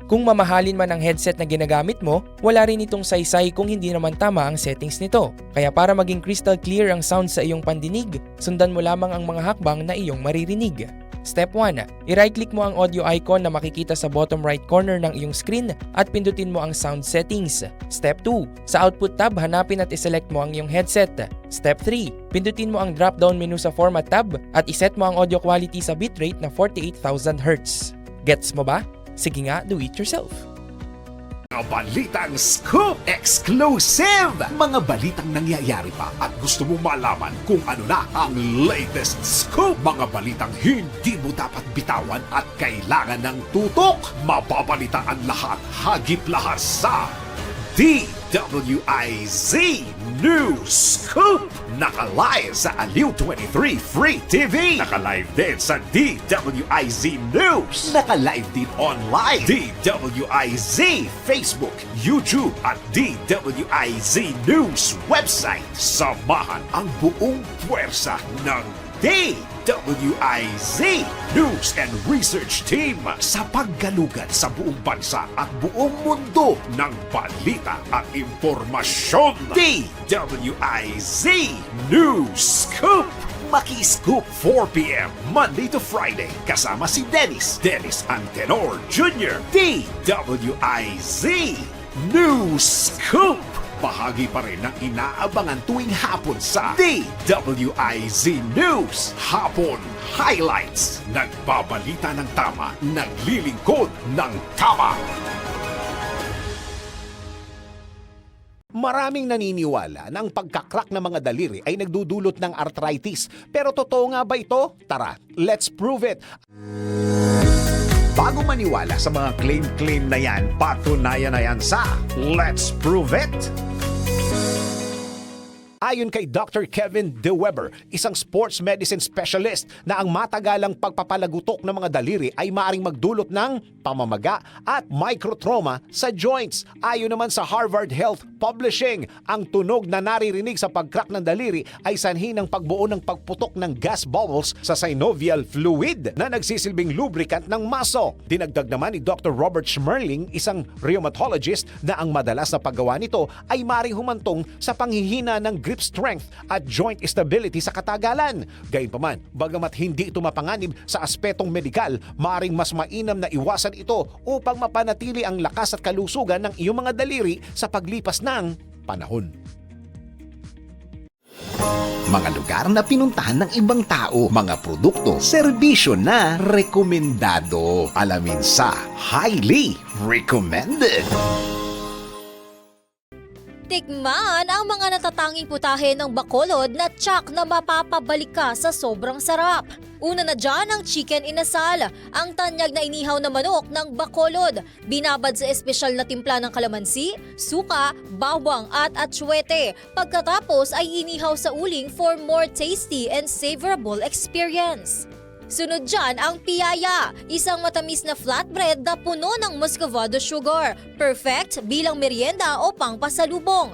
Kung mamahalin man ang headset na ginagamit mo, wala rin itong saysay kung hindi naman tama ang settings nito. Kaya para maging crystal clear ang sound sa iyong pandinig, sundan mo lamang ang mga hakbang na iyong maririnig. Step 1. I-right-click mo ang audio icon na makikita sa bottom right corner ng iyong screen at pindutin mo ang sound settings. Step 2. Sa output tab, hanapin at iselect mo ang iyong headset. Step 3. Pindutin mo ang drop-down menu sa format tab at iset mo ang audio quality sa bitrate na 48,000 Hz. Gets mo ba? Sige nga, do it yourself. Mga balitang scoop exclusive! Mga balitang nangyayari pa at gusto mong malaman kung ano na ang latest scoop. Mga balitang hindi mo dapat bitawan at kailangan ng tutok. Mababalita ang lahat, hagip lahat sa DWIZ News Scoop! Naka-live sa Aliw 23 Free TV. Naka-live din sa DWIZ News. Naka-live din online. DWIZ Facebook, YouTube at DWIZ News website. Samahan ang buong puwersa ng DWIZ News and Research Team sa paggalugad sa buong bansa at buong mundo ng balita at impormasyon. DWIZ News Scoop! Maki-scoop 4 p.m. Monday to Friday kasama si Dennis Antenor Jr. DWIZ News Scoop! Bahagi pa rin ng inaabangan tuwing hapon sa DWIZ News Hapon Highlights. Nagbabalita ng tama, naglilingkod ng tama. Maraming naniniwala na ang pagkakrak ng mga daliri ay nagdudulot ng arthritis. Pero totoo nga ba ito? Tara, let's prove it! Bago maniwala sa mga claim na yan, patunayan na yan sa Let's Prove It! Ayon kay Dr. Kevin De Weber, isang sports medicine specialist, na ang matagalang pagpapalagutok ng mga daliri ay maaring magdulot ng pamamaga at microtrauma sa joints. Ayon naman sa Harvard Health Publishing, ang tunog na naririnig sa pagcrack ng daliri ay sanhi ng pagbuo ng pagputok ng gas bubbles sa synovial fluid na nagsisilbing lubricant ng maso. Dinagdag naman ni Dr. Robert Schmerling, isang rheumatologist, na ang madalas na paggawa nito ay maaring humantong sa panghihina ng grip strength at joint stability sa katagalan. Gayunpaman, bagamat hindi ito mapanganib sa aspetong medikal, maaring mas mainam na iwasan ito upang mapanatili ang lakas at kalusugan ng iyong mga daliri sa paglipas ng panahon. Mga lugar na pinuntahan ng ibang tao, mga produkto, serbisyo na rekomendado. Alamin sa Highly Recommended. Tikman ang mga natatanging putahe ng Bacolod na tsak na mapapabalik ka sa sobrang sarap. Una na dyan ang chicken inasal, ang tanyag na inihaw na manok ng Bacolod. Binabad sa espesyal na timpla ng kalamansi, suka, bawang at atsuete. Pagkatapos ay inihaw sa uling for more tasty and savorable experience. Sunod dyan ang piyaya, isang matamis na flatbread na puno ng muscovado sugar. Perfect bilang merienda o pangpasalubong.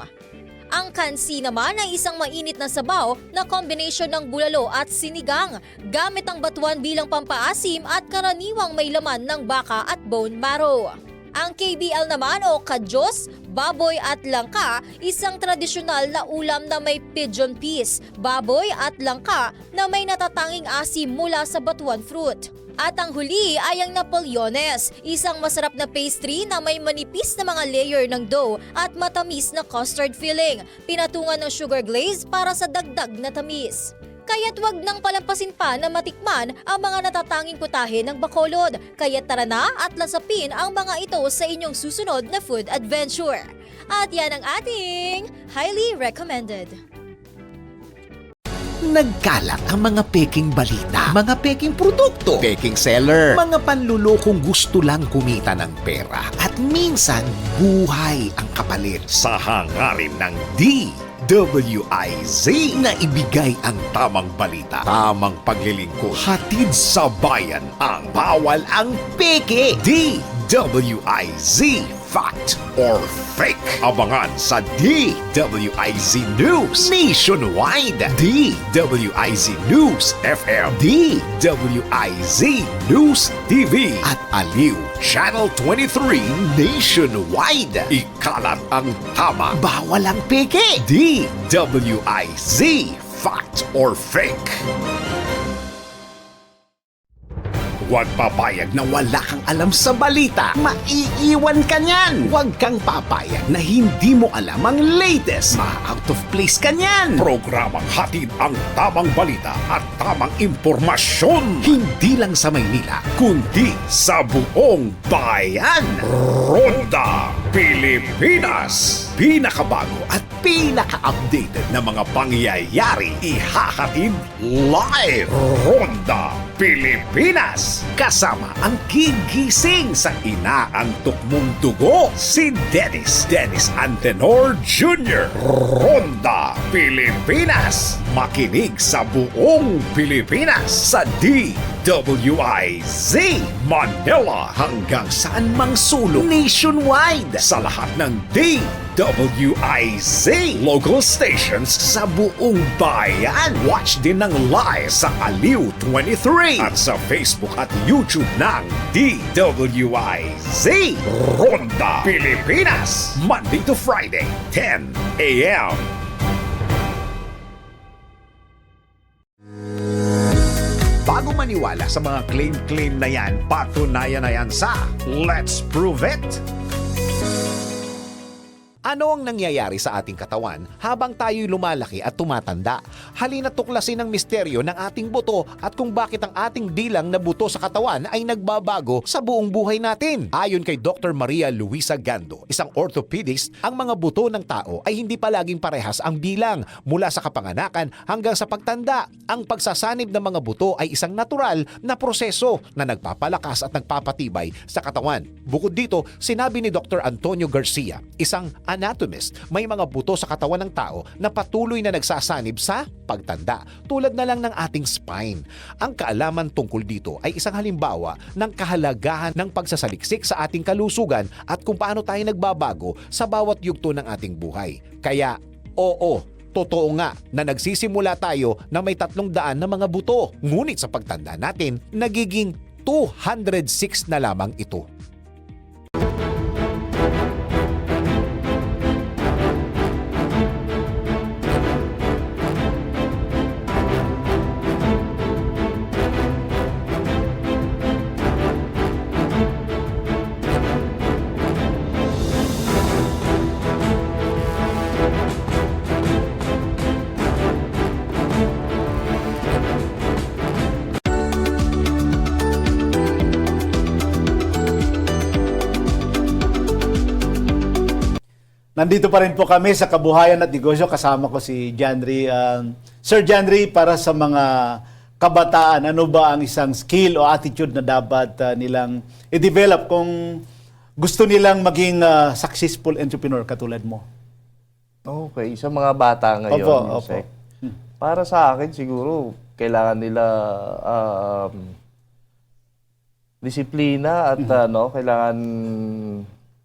Ang kansi naman ay isang mainit na sabaw na kombinasyon ng bulalo at sinigang, gamit ang batuan bilang pampaasim at karaniwang may laman ng baka at bone marrow. Ang KBL naman o kadyos, baboy at langka, isang tradisyonal na ulam na may pigeon peas, baboy at langka na may natatanging asim mula sa batuan fruit. At ang huli ay ang Napoleones, isang masarap na pastry na may manipis na mga layer ng dough at matamis na custard filling, pinatungan ng sugar glaze para sa dagdag na tamis. Kaya't wag nang palampasin pa na matikman ang mga natatanging putahe ng Bacolod. Kaya't tara na at lasapin ang mga ito sa inyong susunod na food adventure. At yan ang ating Highly Recommended. Nagkalat ang mga peking balita, mga peking produkto, peking seller, mga panlulokong gusto lang kumita ng pera at minsan buhay ang kapalit sa hangarin ng DWIZ na ibigay ang tamang balita, tamang paglilingkod, hatid sa bayan ang bawal ang peke. DWIZ, fact or fake. Abangan sa DWIZ News Nationwide, DWIZ News FM, DWIZ News TV at Aliw Channel 23 Nationwide. Ikalat ang tama, bawal ang peke. DWIZ, fact or fake. Huwag papayag na wala kang alam sa balita. Maiiwan ka niyan. Huwag kang papayag na hindi mo alam ang latest. Ma-out of place ka niyan. Programang hatid ang tamang balita at tamang impormasyon. Hindi lang sa Maynila, kundi sa buong bayan. Ronda Pilipinas. Pinakabago at pinaka-updated na mga pangyayari ihahatid live. Ronda Pilipinas. Kasama ang gigising sa inaantok mong dugo, si Dennis Antenor Jr. Ronda Pilipinas. Makinig sa buong Pilipinas sa DWIZ Manila hanggang saan mang sulong nationwide sa lahat ng DWIZ local stations sa buong bayan. Watch din ng live sa Aliw 23 at sa Facebook at YouTube ng DWIZ Ronda Pilipinas, Monday to Friday, 10 a.m. Bago maniwala sa mga claim na yan, patunayan na yan sa Let's Prove It! Ano ang nangyayari sa ating katawan habang tayo'y lumalaki at tumatanda? Halina tuklasin ang misteryo ng ating buto at kung bakit ang ating bilang na buto sa katawan ay nagbabago sa buong buhay natin. Ayon kay Dr. Maria Luisa Gando, isang orthopedist, ang mga buto ng tao ay hindi palaging parehas ang bilang mula sa kapanganakan hanggang sa pagtanda. Ang pagsasanib ng mga buto ay isang natural na proseso na nagpapalakas at nagpapatibay sa katawan. Bukod dito, sinabi ni Dr. Antonio Garcia, isang anatomist, may mga buto sa katawan ng tao na patuloy na nagsasanib sa pagtanda, tulad na lang ng ating spine. Ang kaalaman tungkol dito ay isang halimbawa ng kahalagahan ng pagsasaliksik sa ating kalusugan at kung paano tayo nagbabago sa bawat yugto ng ating buhay. Kaya, oo, totoo nga na nagsisimula tayo na may 300 na mga buto. Ngunit sa pagtanda natin, nagiging 206 na lamang ito. Nandito pa rin po kami sa Kabuhayan at Negosyo. Kasama ko si Janry. Sir Janry, para sa mga kabataan, ano ba ang isang skill o attitude na dapat nilang i-develop kung gusto nilang maging successful entrepreneur katulad mo? Okay, sa mga bata ngayon, Opo. Yusek, para sa akin siguro, kailangan nila disiplina at kailangan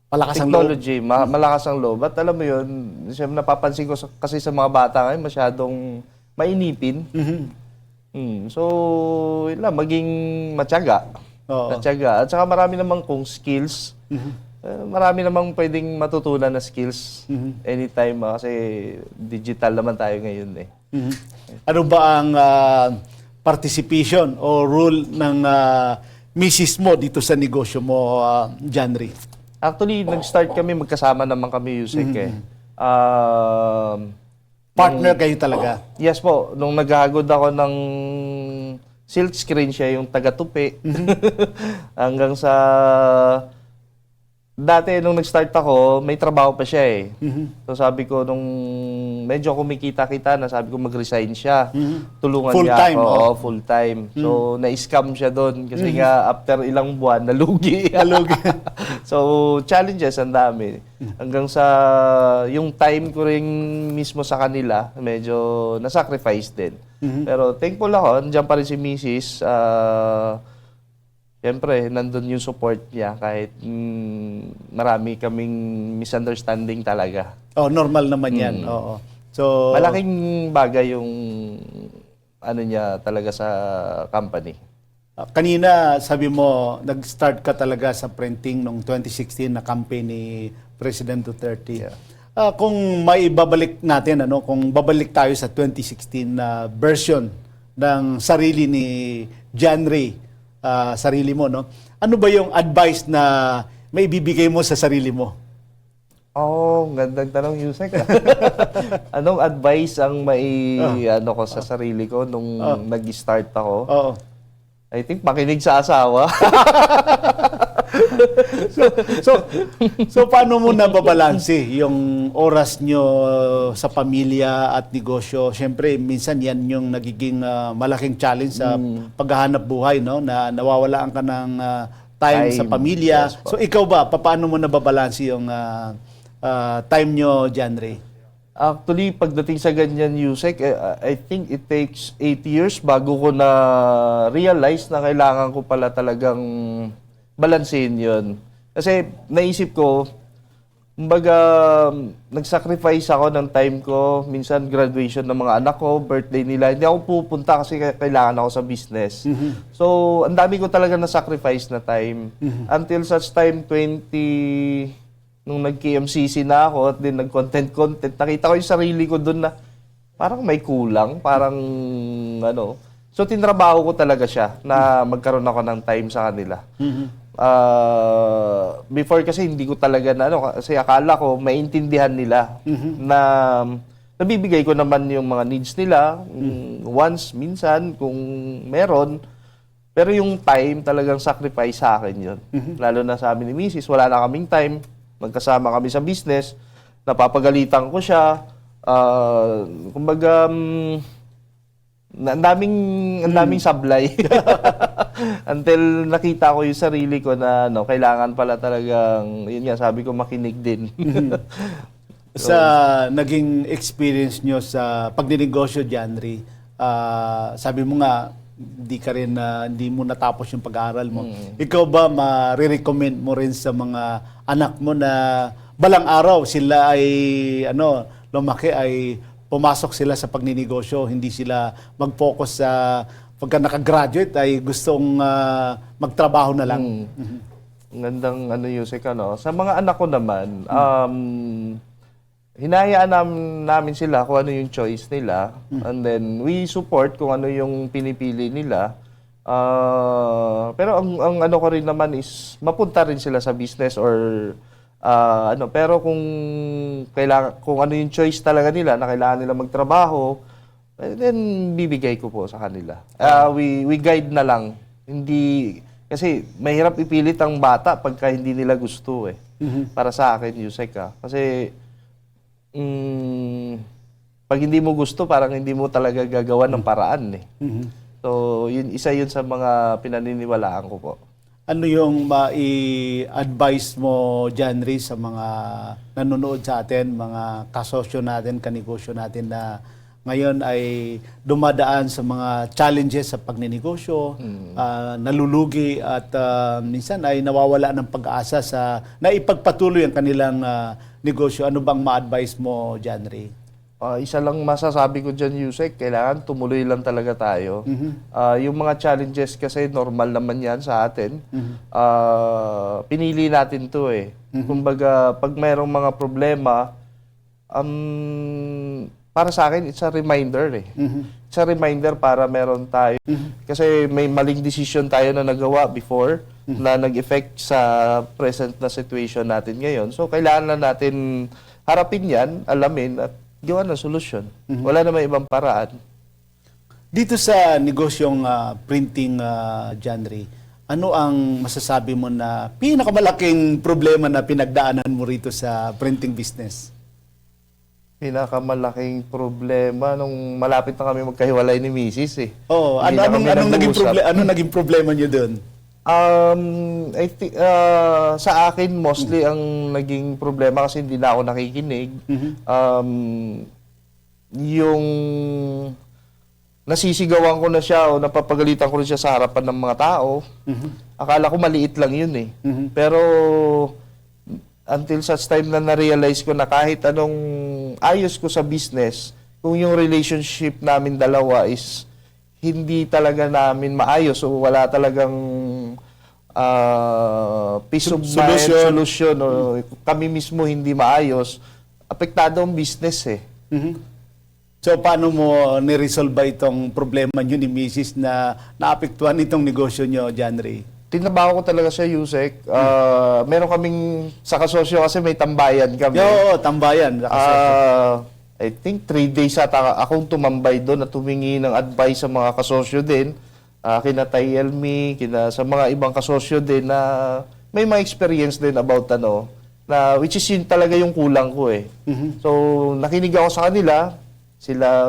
Malakas ang technology, malakas ang loob. At alam mo yun, siyempre napapansin ko kasi sa mga bata ngayon, masyadong mainipin. So, yun lang, maging matyaga. Matyaga. At saka marami namang kung skills. Marami namang pwedeng matutunan na skills anytime kasi digital naman tayo ngayon eh. Ano ba ang participation o role ng misis mo dito sa negosyo mo, Janry? Actually, nag-start kami, magkasama naman kami, Yusek eh. Partner kayo talaga? Yes po. Nung naghagod ako ng silk screen, siya yung taga-tupi. Hanggang sa dati nung nag-start ako, may trabaho pa siya eh. So sabi ko, nung medyo kumikita-kita na, sabi ko mag-resign siya. Tulungan niya Full-time, ako. oh. Oo, full-time. So na-scam siya doon. Kasi nga, after ilang buwan, nalugi. So challenges ang dami. Hanggang sa yung time ko rin mismo sa kanila, medyo na-sacrifice din. Pero thankful ako, nandiyan pa rin si Mrs. Siyempre, nandun yung support niya kahit marami kaming misunderstanding talaga. Oh, normal naman yan. Oo. So, Malaking bagay yung ano niya talaga sa company. kanina sabi mo, nag-start ka talaga sa printing noong 2016 na campaign ni President Duterte. Kung may babalik natin, kung babalik tayo sa 2016 na version ng sarili ni John Ray, sarili mo, ano ba yung advice na may ibibigay mo sa sarili mo? Gandang tanong, Yusek. Anong advice ang ano ko sa sarili ko nung nag-start ako? Oo. I think makinig sa asawa. So paano mo nababalanse yung oras nyo sa pamilya at negosyo? Siyempre, minsan yan yung nagiging malaking challenge sa paghahanap buhay, na nawawalaan ka ng time sa pamilya. Yes, So ikaw ba, paano mo nababalanse yung time nyo, John Ray? Actually, pagdating sa ganyan, Yusek, I think it takes 8 years bago ko na realize na kailangan ko pala talagang balansehin yun. Kasi naisip ko, kumbaga, nag-sacrifice ako ng time ko, minsan graduation ng mga anak ko, birthday nila, hindi ako pupunta kasi kailangan ako sa business. So, ang dami ko talaga na-sacrifice na time. Until such time, nung nag-KMCC na ako at din nag-content, nakita ko yung sarili ko doon na parang may kulang, parang ano. So, tinrabaho ko talaga siya na magkaroon ako ng time sa kanila. Before kasi hindi ko talaga kasi akala ko maintindihan nila na nabibigay ko naman yung mga needs nila once, minsan, kung meron. Pero yung time talagang sacrifice sa akin yun. Lalo na sa amin ni Mrs., wala na kaming time. Magkasama kami sa business, napapagalitan ko siya. Kumbaga, ang daming sablay. Until nakita ko yung sarili ko na kailangan pala talagang, yun nga, sabi ko, makinig din. Sa naging experience nyo sa pagdinegosyo, John Ray, sabi mo nga, hindi mo natapos yung pag-aaral mo. Ikaw ba ma-recommend mo rin sa mga anak mo na balang araw sila ay lumaki ay pumasok sila sa pagninegosyo, hindi sila mag-focus sa pagka nakagraduate ay gustong magtrabaho na lang. Ang gandang Yusek, Sa mga anak ko naman, hinahayaan namin sila kung ano yung choice nila. And then, we support kung ano yung pinipili nila. Pero ang ko rin naman is, mapunta rin sila sa business or Pero kung ano yung choice talaga nila, na kailangan nila magtrabaho, then bibigay ko po sa kanila. We guide na lang. Hindi, kasi mahirap ipilit ang bata pagka hindi nila gusto eh. Para sa akin, Yusek. Kasi, pag hindi mo gusto, parang hindi mo talaga gagawa ng paraan eh. So, isa yun sa mga pinaniniwalaan ko po. Ano yung mai-advise mo, John Ray, sa mga nanonood sa atin, mga kasosyo natin, kanegosyo natin na ngayon ay dumadaan sa mga challenges sa pagninegosyo, nalulugi at minsan ay nawawala ng pag-asa na ipagpatuloy ang kanilang negosyo. Ano bang ma-advise mo, John Ray? Isa lang masasabi ko dyan, Yusek, kailangan tumuloy lang talaga tayo. Yung mga challenges kasi normal naman yan sa atin. Pinili natin to eh. Kumbaga, pag mayroong mga problema, para sa akin, it's a reminder eh. It's a reminder para meron tayo. Kasi may maling decision tayo na nagawa before na nag-effect sa present na situation natin ngayon. So, kailangan na natin harapin yan, alamin, at gawa ng solusyon. Wala namang ibang paraan. Dito sa negosyong printing, John Ray, ano ang masasabi mo na pinakamalaking problema na pinagdaanan mo rito sa printing business? Pinakamalaking problema nung malapit na kami magkahiwalay ni Mrs. eh. Oh, Hindi na kami nag-uusap. ano naging problema niyo doon? I think, sa akin, mostly ang naging problema kasi hindi na ako nakikinig. Yung nasisigawan ko na siya o napapagalitan ko na siya sa harapan ng mga tao, akala ko maliit lang yun eh. Pero until such time na na-realize ko na kahit anong ayos ko sa business, kung yung relationship namin dalawa is hindi talaga namin maayos o wala talagang peace of mind, solution, o kami mismo hindi maayos, apektado ang business eh. So, paano mo niresolve ba itong problema nyo ni Mrs. na naapektuhan itong negosyo nyo, John Ray? Tinabaho ko talaga siya, Yusek. Meron kaming sa kasosyo kasi may tambayan kami. Oo, tambayan. I think 3 days ata akong tumambay doon at tumingi ng advice sa mga kasosyo din. Kina Tayelmi, sa mga ibang kasosyo din na may mga experience din about na which is yun talaga yung kulang ko eh. So, nakinig ako sa kanila. Sila,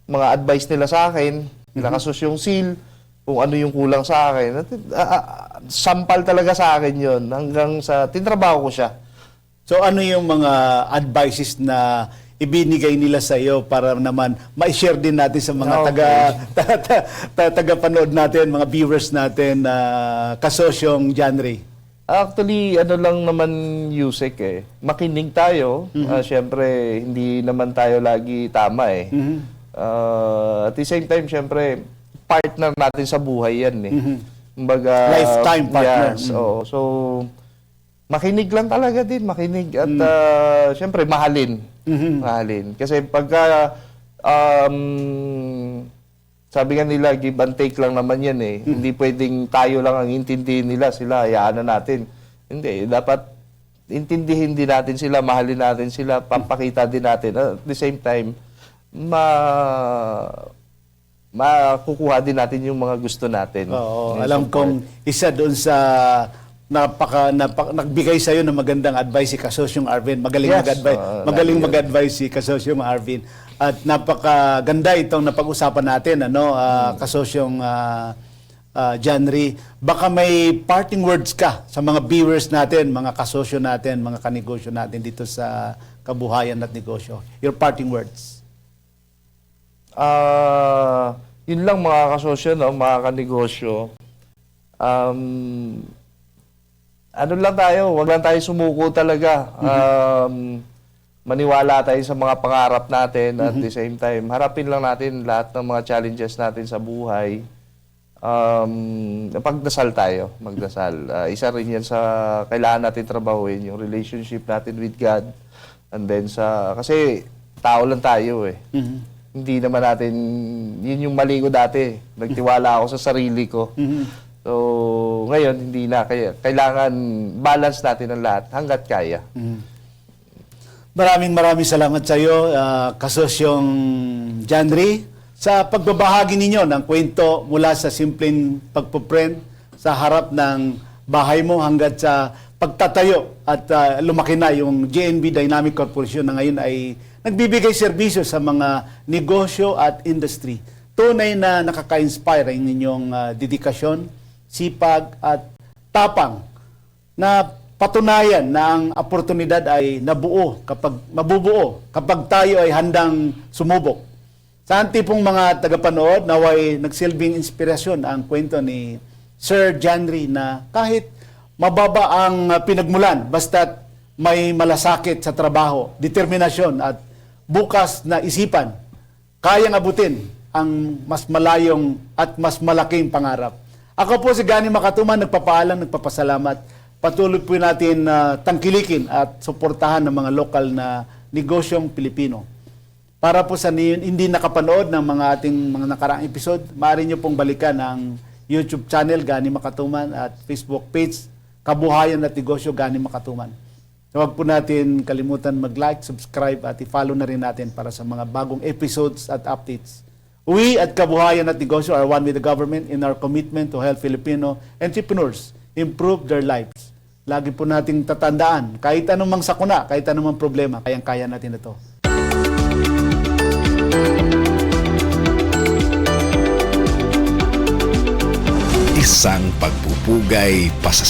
mga advice nila sa akin, nila kasosyong seal, kung ano yung kulang sa akin. Sampal talaga sa akin yun hanggang sa tinrabaho ko siya. So ano yung mga advices na ibinigay nila sa iyo para naman ma-share din natin sa mga taga-panood natin, mga viewers natin na kasosyong John Ray? Actually, ano lang naman, Yusek eh. Makinig tayo. Siyempre, hindi naman tayo lagi tama eh. At the same time, siyempre, partner natin sa buhay yan eh. Kumbaga, lifetime partner. Yes, so, makinig lang talaga din. Makinig. At siyempre, mahalin. Mahalin. Kasi pagka sabi nga nila, give and take lang naman yan eh. Hindi pwedeng tayo lang ang intindihin nila, sila, hayaan na natin. Hindi, dapat intindihin din natin sila, mahalin natin sila, papakita din natin. At the same time, makukuha din natin yung mga gusto natin. Oo, alam kong isa doon sa nagbigay sa iyo ng magandang advice si Kasosyong Arvin. Magaling mag-advise si Kasosyong Arvin. At napakaganda itong napag-usapan natin, Kasosyong John Ray. Baka may parting words ka sa mga viewers natin, mga kasosyo natin, mga kanegosyo natin dito sa Kabuhayan at Negosyo. Your parting words. Yun lang mga kasosyo, mga kanegosyo. Ano lang tayo, wag lang tayo sumuko talaga. Maniwala tayo sa mga pangarap natin at the same time, harapin lang natin lahat ng mga challenges natin sa buhay. Pagdasal tayo, magdasal. Isa rin yan sa kailangan natin trabahuin, yung relationship natin with God. And then kasi tao lang tayo eh. Hindi naman natin, yun yung mali ko dati. Nagtiwala ako sa sarili ko. So, ngayon, hindi na. Kailangan balance natin ang lahat hanggat kaya. Maraming salamat sa iyo, Kasosyong John Ray, sa pagbabahagi ninyo ng kwento mula sa simpleng pagpuprint sa harap ng bahay mo hanggat sa pagtatayo at lumaki na yung JNB Dynamic Corporation na ngayon ay nagbibigay serbisyo sa mga negosyo at industry. Tunay na nakaka-inspire ang inyong dedikasyon, sipag at tapang na patunayan na ang oportunidad ay mabubuo kapag tayo ay handang sumubok. Sa antipong mga tagapanood, naway nagsilbing inspirasyon ang kwento ni Sir John Ray na kahit mababa ang pinagmulan, basta't may malasakit sa trabaho, determinasyon at bukas na isipan, kayang abutin ang mas malayong at mas malaking pangarap. Ako po si Gani Makatuman, nagpapaalam, nagpapasalamat. Patuloy po natin tangkilikin at suportahan ng mga lokal na negosyong Pilipino. Para po sa hindi nakapanood ng mga ating mga nakaraang episode, maaari nyo pong balikan ang YouTube channel Gani Makatuman at Facebook page Kabuhayan at Negosyo Gani Makatuman. Huwag po natin kalimutan mag-like, subscribe at i-follow na rin natin para sa mga bagong episodes at updates. We at Kabuhayan at Negosyo are one with the government in our commitment to help Filipino entrepreneurs improve their lives. Lagi po nating tatandaan, kahit anumang sakuna, kahit anumang problema, kayang-kaya natin ito. Isang pagpupugay pasasa